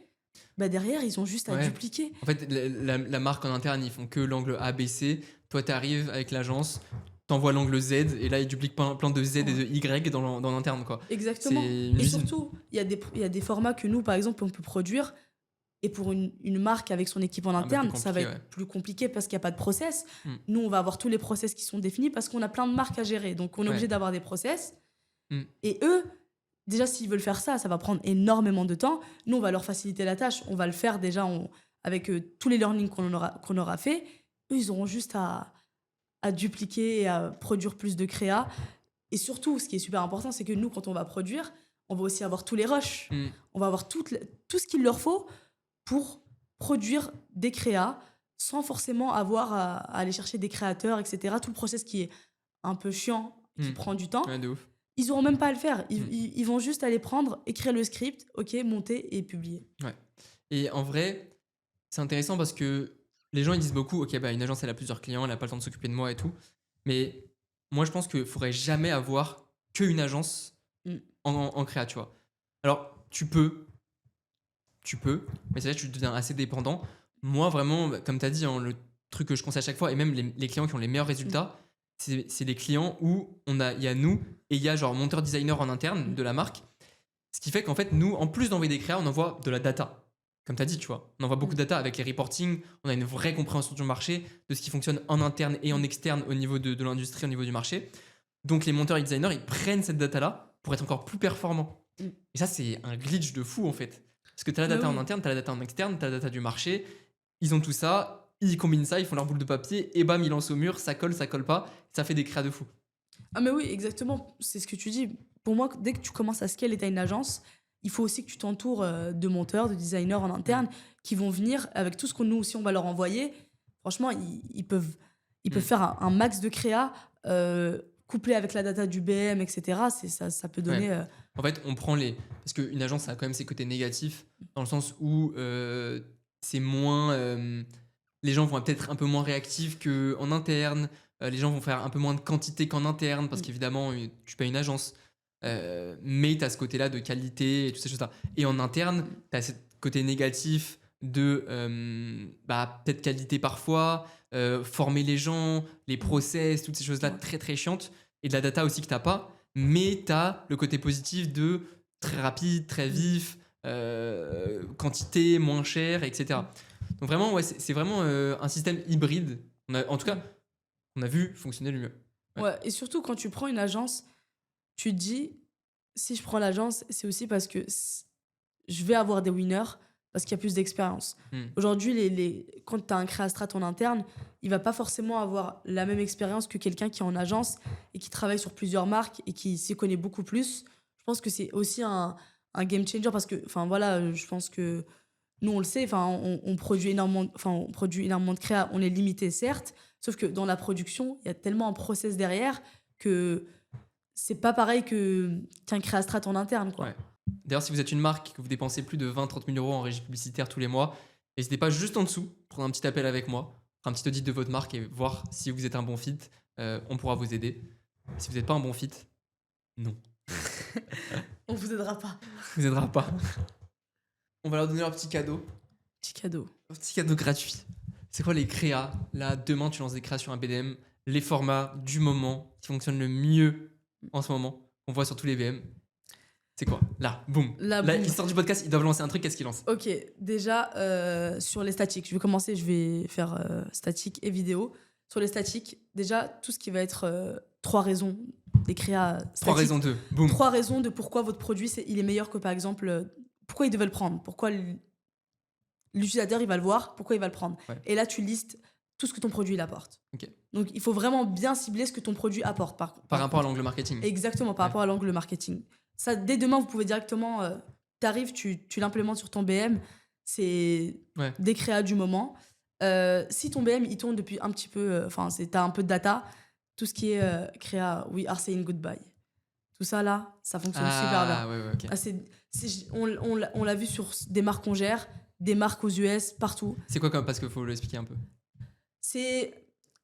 Derrière, ils ont juste à dupliquer. En fait, la marque en interne, ils font que l'angle A, B, C. Toi, tu arrives avec l'agence, t'envoies l'angle Z, et là, ils dupliquent plein de Z et de Y dans l'interne, quoi. Exactement. Et surtout, il y a des formats que nous, par exemple, on peut produire. Et pour une marque avec son équipe en interne, ça va être plus compliqué parce qu'il n'y a pas de process. Nous, on va avoir tous les process qui sont définis parce qu'on a plein de marques à gérer. Donc, on est obligé d'avoir des process. Et eux, déjà, s'ils veulent faire ça, ça va prendre énormément de temps. Nous, on va leur faciliter la tâche. On va le faire déjà avec tous les learnings qu'on aura fait. Eux, ils auront juste à dupliquer et à produire plus de créa. Et surtout, ce qui est super important, c'est que nous, quand on va produire, on va aussi avoir tous les rushs. On va avoir tout ce qu'il leur faut pour produire des créas sans forcément avoir à aller chercher des créateurs, etc. Tout le process qui est un peu chiant, qui prend du temps. Ouais, de ouf. Ils n'auront même pas à le faire. Ils vont juste aller prendre, écrire le script, monter et publier. Ouais. Et en vrai, c'est intéressant parce que les gens, ils disent beaucoup, ok, une agence, elle a plusieurs clients, elle n'a pas le temps de s'occuper de moi et tout. Mais moi, je pense qu'il ne faudrait jamais avoir qu'une agence en créa, tu vois. Alors, tu peux, mais c'est là que tu deviens assez dépendant. Moi, vraiment, comme tu as dit, le truc que je conseille à chaque fois, et même les clients qui ont les meilleurs résultats, c'est les clients où il y a nous et il y a genre monteur designer en interne de la marque. Ce qui fait qu'en fait, nous, en plus d'envoyer des créas, on envoie de la data. Comme tu as dit, tu vois. On envoie beaucoup de data avec les reporting. On a une vraie compréhension du marché, de ce qui fonctionne en interne et en externe au niveau de l'industrie, au niveau du marché. Donc, les monteurs et designers, ils prennent cette data-là pour être encore plus performants. Et ça, c'est un glitch de fou, en fait. Parce que tu as la Mais data oui. en interne, tu as la data en externe, tu as la data du marché. Ils ont tout ça, ils combinent ça, ils font leur boule de papier et bam, ils lancent au mur, ça colle pas. Ça fait des créas de fou. Ah mais oui, exactement, c'est ce que tu dis. Pour moi, dès que tu commences à scale et tu as une agence, il faut aussi que tu t'entoures de monteurs, de designers en interne qui vont venir avec tout ce qu'on nous aussi on va leur envoyer. Franchement, ils peuvent faire un max de créa couplé avec la data du BM, etc. Ça peut donner... En fait, on prend les. Parce qu'une agence, ça a quand même ses côtés négatifs, dans le sens où c'est moins. Les gens vont peut-être un peu moins réactifs qu'en interne. Les gens vont faire un peu moins de quantité qu'en interne, parce qu'évidemment, tu payes une agence. Mais tu as ce côté-là de qualité et toutes ces choses-là. Et en interne, tu as ce côté négatif de peut-être qualité parfois, former les gens, les process, toutes ces choses-là très très chiantes. Et de la data aussi que tu n'as pas. Mais tu as le côté positif de très rapide, très vif, quantité, moins cher, etc. Donc vraiment, ouais, c'est vraiment un système hybride. En tout cas, on a vu fonctionner le mieux. Ouais, et surtout quand tu prends une agence, tu te dis, si je prends l'agence, c'est aussi parce que je vais avoir des winners, parce qu'il y a plus d'expérience. Aujourd'hui, quand tu as un créastrat en interne, il va pas forcément avoir la même expérience que quelqu'un qui est en agence et qui travaille sur plusieurs marques et qui s'y connaît beaucoup plus. Je pense que c'est aussi un game changer parce que, enfin voilà, je pense que nous, on le sait, on produit énormément de créa, on est limité certes, sauf que dans la production, il y a tellement un process derrière que c'est pas pareil qu'un créastrat en interne, quoi. Ouais. D'ailleurs, si vous êtes une marque, que vous dépensez plus de 20-30 000 euros en régie publicitaire tous les mois, n'hésitez pas juste en dessous, prendre un petit appel avec moi, faire un petit audit de votre marque et voir si vous êtes un bon fit. On pourra vous aider. Si vous n'êtes pas un bon fit, non. On vous aidera pas. On vous aidera pas. On va leur donner leur petit cadeau. Petit cadeau. Un petit cadeau gratuit. C'est quoi les créas? Là, demain, tu lances des créas sur un BDM. Les formats du moment qui fonctionnent le mieux en ce moment. On voit sur tous les BM. C'est quoi? Là, boum. Là, ils sortent du podcast, ils doivent lancer un truc, qu'est-ce qu'ils lancent? Ok, déjà, sur les statiques, je vais commencer, je vais faire statique et vidéo. Sur les statiques, déjà, tout ce qui va être 3 raisons des créas statiques. 3 raisons de, boum. 3 raisons de pourquoi votre produit, il est meilleur que, par exemple, pourquoi il devait le prendre, pourquoi l'utilisateur, il va le voir, pourquoi il va le prendre. Ouais. Et là, tu listes tout ce que ton produit, il apporte. Okay. Donc, il faut vraiment bien cibler ce que ton produit apporte. Par rapport à l'angle marketing. Exactement, par rapport à l'angle marketing. Ça, dès demain, vous pouvez directement... t'arrives, tu l'implémentes sur ton BM. C'est des créas du moment. Si ton BM, il tourne depuis un petit peu... t'as un peu de data. Tout ce qui est créa, we are saying goodbye. Tout ça, là, ça fonctionne super bien. Ouais, okay. On l'a vu sur des marques qu'on gère, des marques aux US, partout. C'est quoi comme... Parce qu'il faut l'expliquer un peu.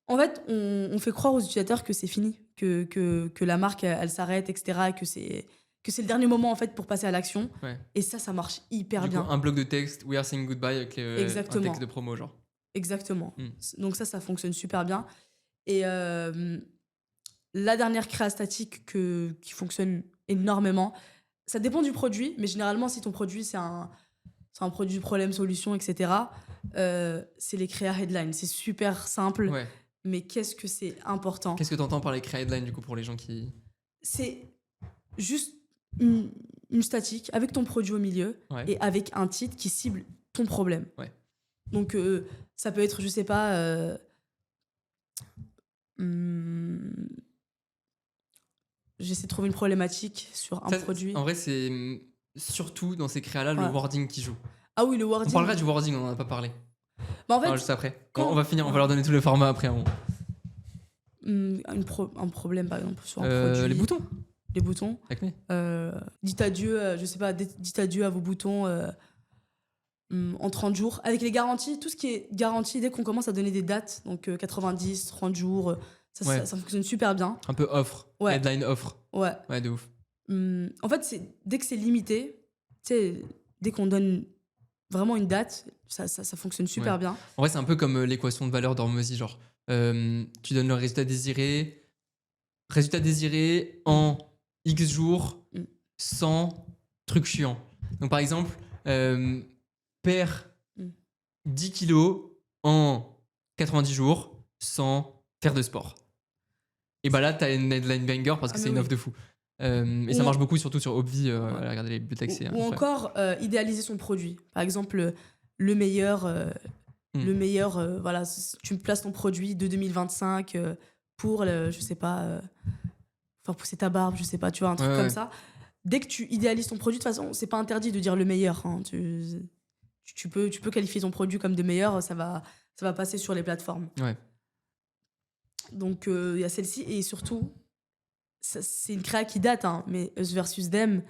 En fait, on fait croire aux utilisateurs que c'est fini, que la marque, elle s'arrête, etc. Et que c'est le dernier moment en fait pour passer à l'action. Ouais. Et ça marche hyper bien. Un bloc de texte, we are saying goodbye avec un texte de promo, genre. Exactement. Donc ça fonctionne super bien. Et la dernière créa statique qui fonctionne énormément, ça dépend du produit, mais généralement, si ton produit, c'est un produit problème-solution, etc., c'est les créa headlines. C'est super simple, mais qu'est-ce que c'est important. Qu'est-ce que tu entends par les créa headlines, du coup, pour les gens qui... C'est juste une statique avec ton produit au milieu et avec un titre qui cible ton problème. Ouais. Donc, ça peut être, je sais pas... j'essaie de trouver une problématique sur un produit. En vrai, c'est surtout dans ces créas-là le wording qui joue. Ah oui, le wording. On parlera du wording, on n'en a pas parlé. Bah en fait, juste après. On va finir, on va leur donner tous les formats après. Un problème, par exemple, sur un produit. Les boutons. Les boutons. Dites adieu, je sais pas, dites adieu à vos boutons en 30 jours. Avec les garanties, tout ce qui est garantie, dès qu'on commence à donner des dates, donc 90, 30 jours, ça fonctionne super bien. Un peu offre, headline offre. Ouais, de ouf. En fait, dès que c'est limité, dès qu'on donne vraiment une date, ça fonctionne super bien. En vrai, c'est un peu comme l'équation de valeur d'Hormozy, genre tu donnes le résultat désiré en X jours sans truc chiant. Donc par exemple, perds 10 kilos en 90 jours sans faire de sport. Et bah là, t'as une headline banger parce que c'est une offre de fou. Et ça marche beaucoup, surtout sur Obvi. Regardez les bibliothèques, c'est ou encore idéaliser son produit. Par exemple, le meilleur, voilà, tu me places ton produit de 2025 pour, je sais pas, faire pousser ta barbe, je sais pas, tu vois, un truc comme ça. Dès que tu idéalises ton produit, de toute façon, c'est pas interdit de dire le meilleur. Hein. Tu peux qualifier ton produit comme de meilleur, ça va passer sur les plateformes. Ouais. Donc, il y a celle-ci, et surtout, c'est une créa qui date, hein, mais Us versus Them,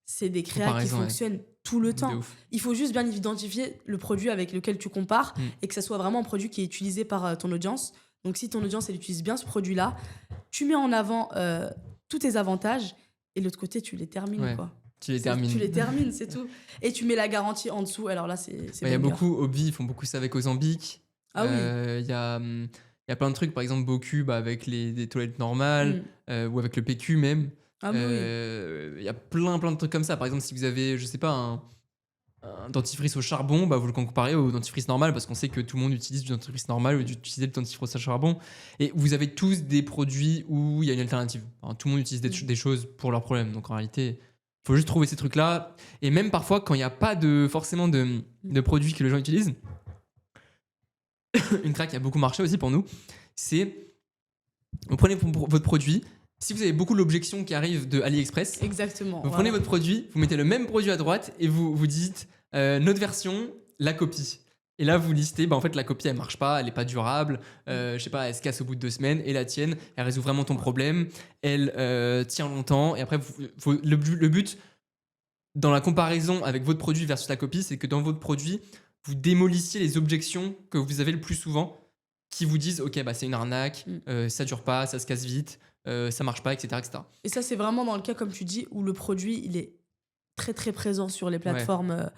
c'est des créas qui fonctionnent tout le temps. Il faut juste bien identifier le produit avec lequel tu compares et que ça soit vraiment un produit qui est utilisé par ton audience. Donc, si ton audience, elle utilise bien ce produit-là, tu mets en avant tous tes avantages et de l'autre côté, tu les termines, quoi. Tu les termines, c'est tout. Et tu mets la garantie en dessous. Alors là, c'est il y a beaucoup, Obvi, ils font beaucoup ça avec Ozempic. Ah oui. Il y a plein de trucs, par exemple Boku avec des toilettes normales ou avec le PQ même. Ah il y a plein de trucs comme ça. Par exemple, si vous avez, je sais pas, un dentifrice au charbon, vous le comparez au dentifrice normal parce qu'on sait que tout le monde utilise du dentifrice normal ou d'utiliser le dentifrice au charbon. Et vous avez tous des produits où il y a une alternative. Enfin, tout le monde utilise des choses pour leurs problèmes. Donc en réalité, il faut juste trouver ces trucs-là. Et même parfois, quand il n'y a pas forcément de produits que les gens utilisent, une track qui a beaucoup marché aussi pour nous, c'est vous prenez votre produit. Si vous avez beaucoup d'objections qui arrivent de AliExpress, exactement, vous prenez votre produit, vous mettez le même produit à droite et vous dites notre version, la copie. Et là, vous listez, en fait, la copie, elle marche pas, elle est pas durable, je sais pas, elle se casse au bout de 2 semaines, et la tienne, elle résout vraiment ton problème, elle tient longtemps, et après, le but, dans la comparaison avec votre produit versus la copie, c'est que dans votre produit, vous démolissiez les objections que vous avez le plus souvent, qui vous disent, ok, c'est une arnaque, ça dure pas, ça se casse vite, ça marche pas, etc., etc. Et ça, c'est vraiment dans le cas, comme tu dis, où le produit, il est très, très présent sur les plateformes.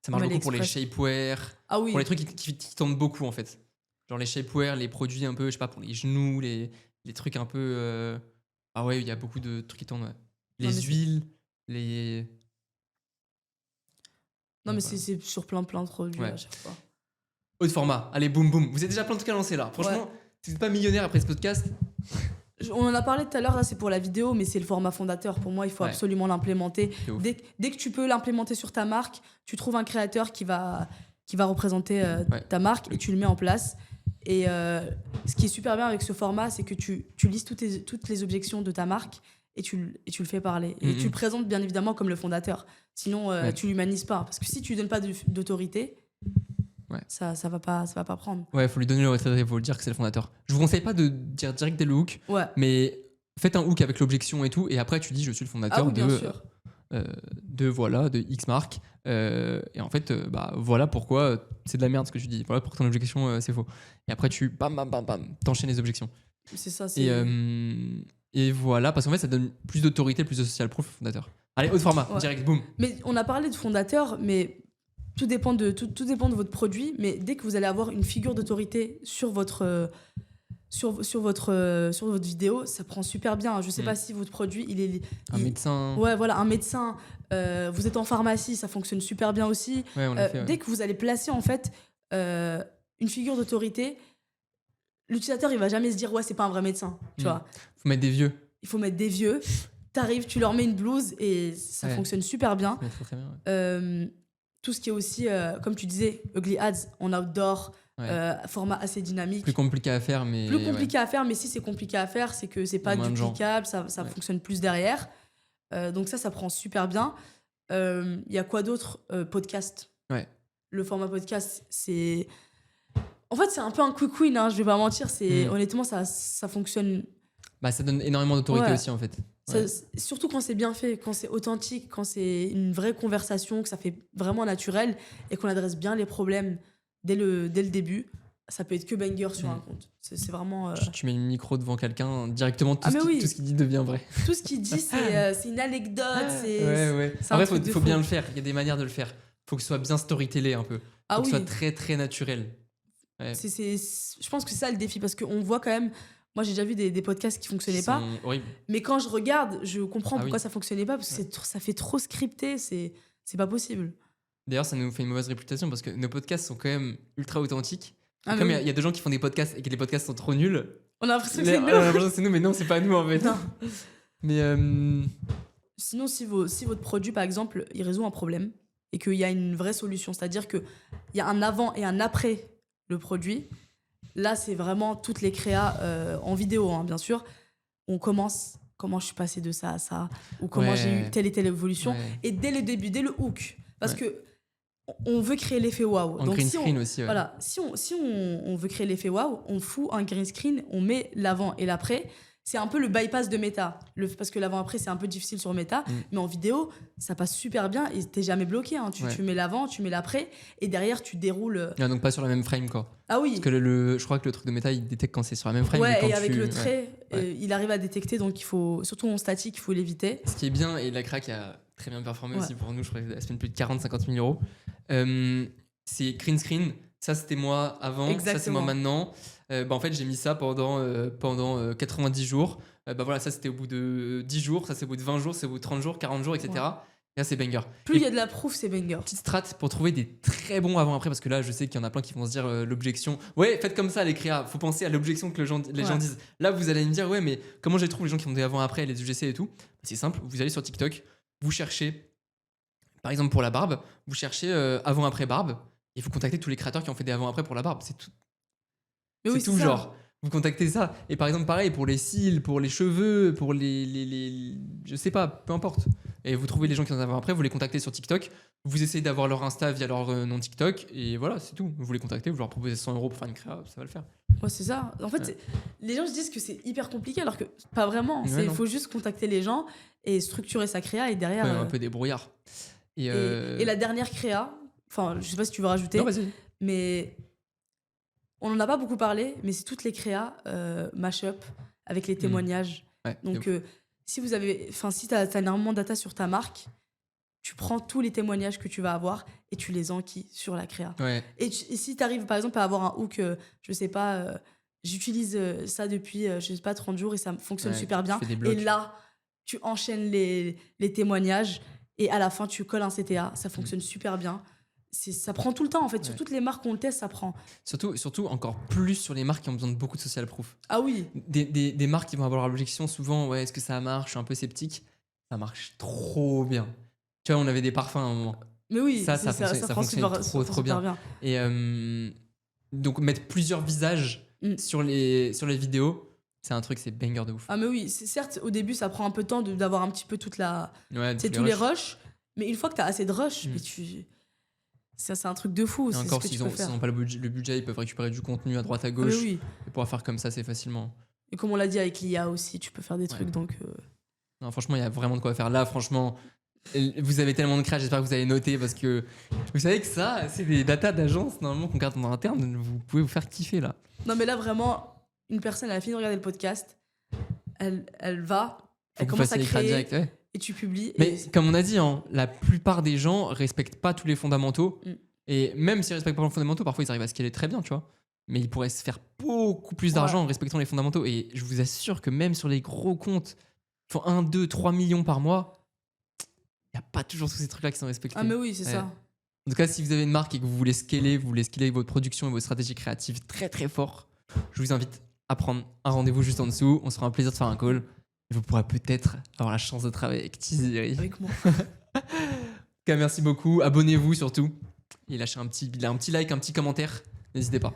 Ça marche beaucoup pour les shapewear, pour les trucs qui tournent beaucoup, en fait. Genre les shapewear, les produits un peu, je sais pas, pour les genoux, les trucs un peu... Ah ouais, il y a beaucoup de trucs qui tournent. Les huiles, les... Non, mais c'est sur plein de produits à chaque fois. Autre format, allez, boum, boum. Vous avez déjà plein de trucs à lancer là. Franchement, si vous n'êtes pas millionnaire après ce podcast... On en a parlé tout à l'heure, là c'est pour la vidéo, mais c'est le format fondateur. Pour moi, il faut absolument l'implémenter. Dès que tu peux l'implémenter sur ta marque, tu trouves un créateur qui va représenter ta marque et tu le mets en place. Et ce qui est super bien avec ce format, c'est que tu lises toutes les objections de ta marque et tu le fais parler. Et tu le présentes bien évidemment comme le fondateur. Sinon, tu l'humanises pas. Parce que si tu lui donnes pas d'autorité, ça va pas prendre. Ouais, faut lui donner l'autorité, il faut lui dire que c'est le fondateur. Je vous conseille pas de dire direct dès le hook, mais faites un hook avec l'objection et tout, et après tu dis je suis le fondateur de X marque, et en fait voilà pourquoi c'est de la merde ce que tu dis, voilà pourquoi ton objection c'est faux. Et après tu t'enchaînes les objections. C'est ça. Et voilà, parce qu'en fait ça donne plus d'autorité, plus de social proof au fondateur. Allez, autre format, direct, boum. Mais on a parlé de fondateur, mais tout dépend de votre produit, mais dès que vous allez avoir une figure d'autorité sur votre vidéo, ça prend super bien. Je sais pas si votre produit, un médecin. Ouais, voilà, un médecin. Vous êtes en pharmacie, ça fonctionne super bien aussi. Ouais, on l'a fait, dès que vous allez placer en fait une figure d'autorité, l'utilisateur il va jamais se dire c'est pas un vrai médecin, tu vois. Faut mettre des vieux. Il faut mettre des vieux. T'arrives, tu leur mets une blouse et ça fonctionne super bien. Très bien. Tout ce qui est aussi, comme tu disais, Ugly Ads en outdoor, format assez dynamique. Plus compliqué à faire, mais... mais si c'est compliqué à faire, c'est que c'est pas duplicable, ça fonctionne plus derrière. Donc ça prend super bien. Il y a quoi d'autre ? Podcast. Ouais. Le format podcast, c'est... En fait, c'est un peu un quick win, hein, je vais pas mentir. Honnêtement, ça fonctionne... ça donne énormément d'autorité aussi, en fait. Surtout quand c'est bien fait, quand c'est authentique, quand c'est une vraie conversation, que ça fait vraiment naturel et qu'on adresse bien les problèmes dès le début, ça peut être que banger sur un compte. C'est vraiment... Tu mets le micro devant quelqu'un, directement, tout ce qu'il dit devient vrai. Tout ce qu'il dit, c'est une anecdote. Après, il faut bien le faire. Il y a des manières de le faire. Il faut que ce soit bien storytellé un peu. Il faut que ce soit très, très naturel. Ouais. Je pense que c'est ça le défi, parce qu'on voit quand même... Moi, j'ai déjà vu des podcasts qui fonctionnaient pas. Horribles. Mais quand je regarde, je comprends pourquoi ça fonctionnait pas, parce que ça fait trop scripté, c'est pas possible. D'ailleurs, ça nous fait une mauvaise réputation parce que nos podcasts sont quand même ultra authentiques. Comme il y a des gens qui font des podcasts et que les podcasts sont trop nuls. On a l'impression que c'est nous. Mais non, c'est pas nous en fait. Non. Mais Sinon, si votre produit, par exemple, il résout un problème et qu'il y a une vraie solution, c'est-à-dire qu'il y a un avant et un après le produit, là, c'est vraiment toutes les créas en vidéo, hein, bien sûr. On commence, comment je suis passée de ça à ça, ou comment j'ai eu telle et telle évolution. ouais. Et dès le début, dès le hook, parce Ouais. que on veut créer l'effet waouh. En Donc, green si screen aussi. Ouais. voilà, si on veut créer l'effet waouh, on fout un green screen, on met l'avant et l'après. C'est un peu le bypass de Meta. Parce que l'avant-après, c'est un peu difficile sur Meta. Mais en vidéo, ça passe super bien et t'es jamais bloqué. Hein. Tu mets l'avant, tu mets l'après. Et derrière, tu déroules. Ah, donc pas sur la même frame, quoi. Ah oui. Parce que je crois que le truc de Meta, il détecte quand c'est sur la même frame. Ouais, quand et avec le ouais. trait, il arrive à détecter. Donc, il faut, surtout en statique, il faut l'éviter. Ce qui est bien, et la craque a très bien performé aussi pour nous, je crois qu'elle se fait plus de 40-50 000 euros. C'est green screen. Ça, c'était moi avant. Exactement. Ça, c'est moi maintenant. En fait, j'ai mis ça pendant 90 jours. Voilà, ça, c'était au bout de 10 jours. Ça, c'est au bout de 20 jours. C'est au bout de 30 jours, 40 jours, etc. Ouais. Et là, c'est banger. Plus il y a de la proof, c'est banger. Petite strat pour trouver des très bons avant-après, parce que là, je sais qu'il y en a plein qui vont se dire l'objection. Ouais, faites comme ça, les créas. Faut penser à l'objection que les gens disent. Là, vous allez me dire, ouais, mais comment je les trouve, les gens qui ont des avant-après, les UGC et tout? C'est simple. Vous allez sur TikTok, vous cherchez, par exemple pour la barbe, vous cherchez avant-après barbe, et vous contactez tous les créateurs qui ont fait des avant-après pour la barbe. C'est tout. Mais oui, C'est tout, genre. Vous contactez ça. Et par exemple, pareil, pour les cils, pour les cheveux, pour les je sais pas, peu importe. Et vous trouvez les gens qui en ont avant après, vous les contactez sur TikTok, vous essayez d'avoir leur Insta via leur nom TikTok, et voilà, c'est tout. Vous les contactez, vous leur proposez 100 € pour faire une créa, ça va le faire. Ouais, c'est ça. En fait, les gens se disent que c'est hyper compliqué, alors que pas vraiment. Ouais, Il faut juste contacter les gens et structurer sa créa, et derrière. Un peu des brouillards. Et la dernière créa, enfin, je sais pas si tu veux rajouter, non, vas-y. mais on n'en a pas beaucoup parlé, mais c'est toutes les créas mash-up avec les témoignages. Ouais, donc, si t'as énormément de data sur ta marque, tu prends tous les témoignages que tu vas avoir et tu les enquilles sur la créa. Ouais. Et si tu arrives par exemple à avoir un hook, je sais pas, j'utilise ça depuis, je sais pas, 30 jours et ça fonctionne super bien. Et là, tu enchaînes les témoignages et à la fin, tu colles un CTA. Ça fonctionne super bien. Ça prend tout le temps en fait. Sur toutes les marques qu'on le teste, ça prend. Surtout encore plus sur les marques qui ont besoin de beaucoup de social proof. Ah oui. Des marques qui vont avoir l'objection souvent, ouais, est-ce que ça marche? Je suis un peu sceptique. Ça marche trop bien. Tu vois, on avait des parfums à un moment. Mais oui, ça fonctionne trop bien. bien. Et donc mettre plusieurs visages sur les vidéos, c'est un truc, c'est banger de ouf. Ah mais oui, certes au début ça prend un peu de temps d'avoir un petit peu toute la, tous les rushs, mais une fois que t'as assez de rush, mais ça c'est un truc de fou. Et encore s'ils n'ont pas le budget, ils peuvent récupérer du contenu à droite à gauche. Oui. Et pouvoir faire comme ça, c'est facilement. Et comme on l'a dit avec l'IA aussi, tu peux faire des trucs donc. Non, franchement, il y a vraiment de quoi faire. Là, franchement, vous avez tellement de crash, j'espère que vous avez noté parce que vous savez que ça, c'est des datas d'agence normalement qu'on garde en interne. Vous pouvez vous faire kiffer là. Non, mais là vraiment, une personne, elle a fini de regarder le podcast, elle commence à créer direct, et tu publies. Mais comme on a dit, hein, la plupart des gens respectent pas tous les fondamentaux. Et même s'ils respectent pas les fondamentaux, parfois ils arrivent à scaler très bien, tu vois. Mais ils pourraient se faire beaucoup plus d'argent en respectant les fondamentaux. Et je vous assure que même sur les gros comptes, ils font 1, 2, 3 millions par mois. Il n'y a pas toujours tous ces trucs-là qui sont respectés. Ah mais oui, c'est ça. En tout cas, si vous avez une marque et que vous voulez scaler votre production et votre stratégie créative très très fort, je vous invite à prendre un rendez-vous juste en dessous. On se fera un plaisir de faire un call. Et vous pourrez peut-être avoir la chance de travailler avec Tiziri. Avec moi. En tout cas, merci beaucoup. Abonnez-vous surtout. Et lâchez un petit like, un petit commentaire. N'hésitez pas.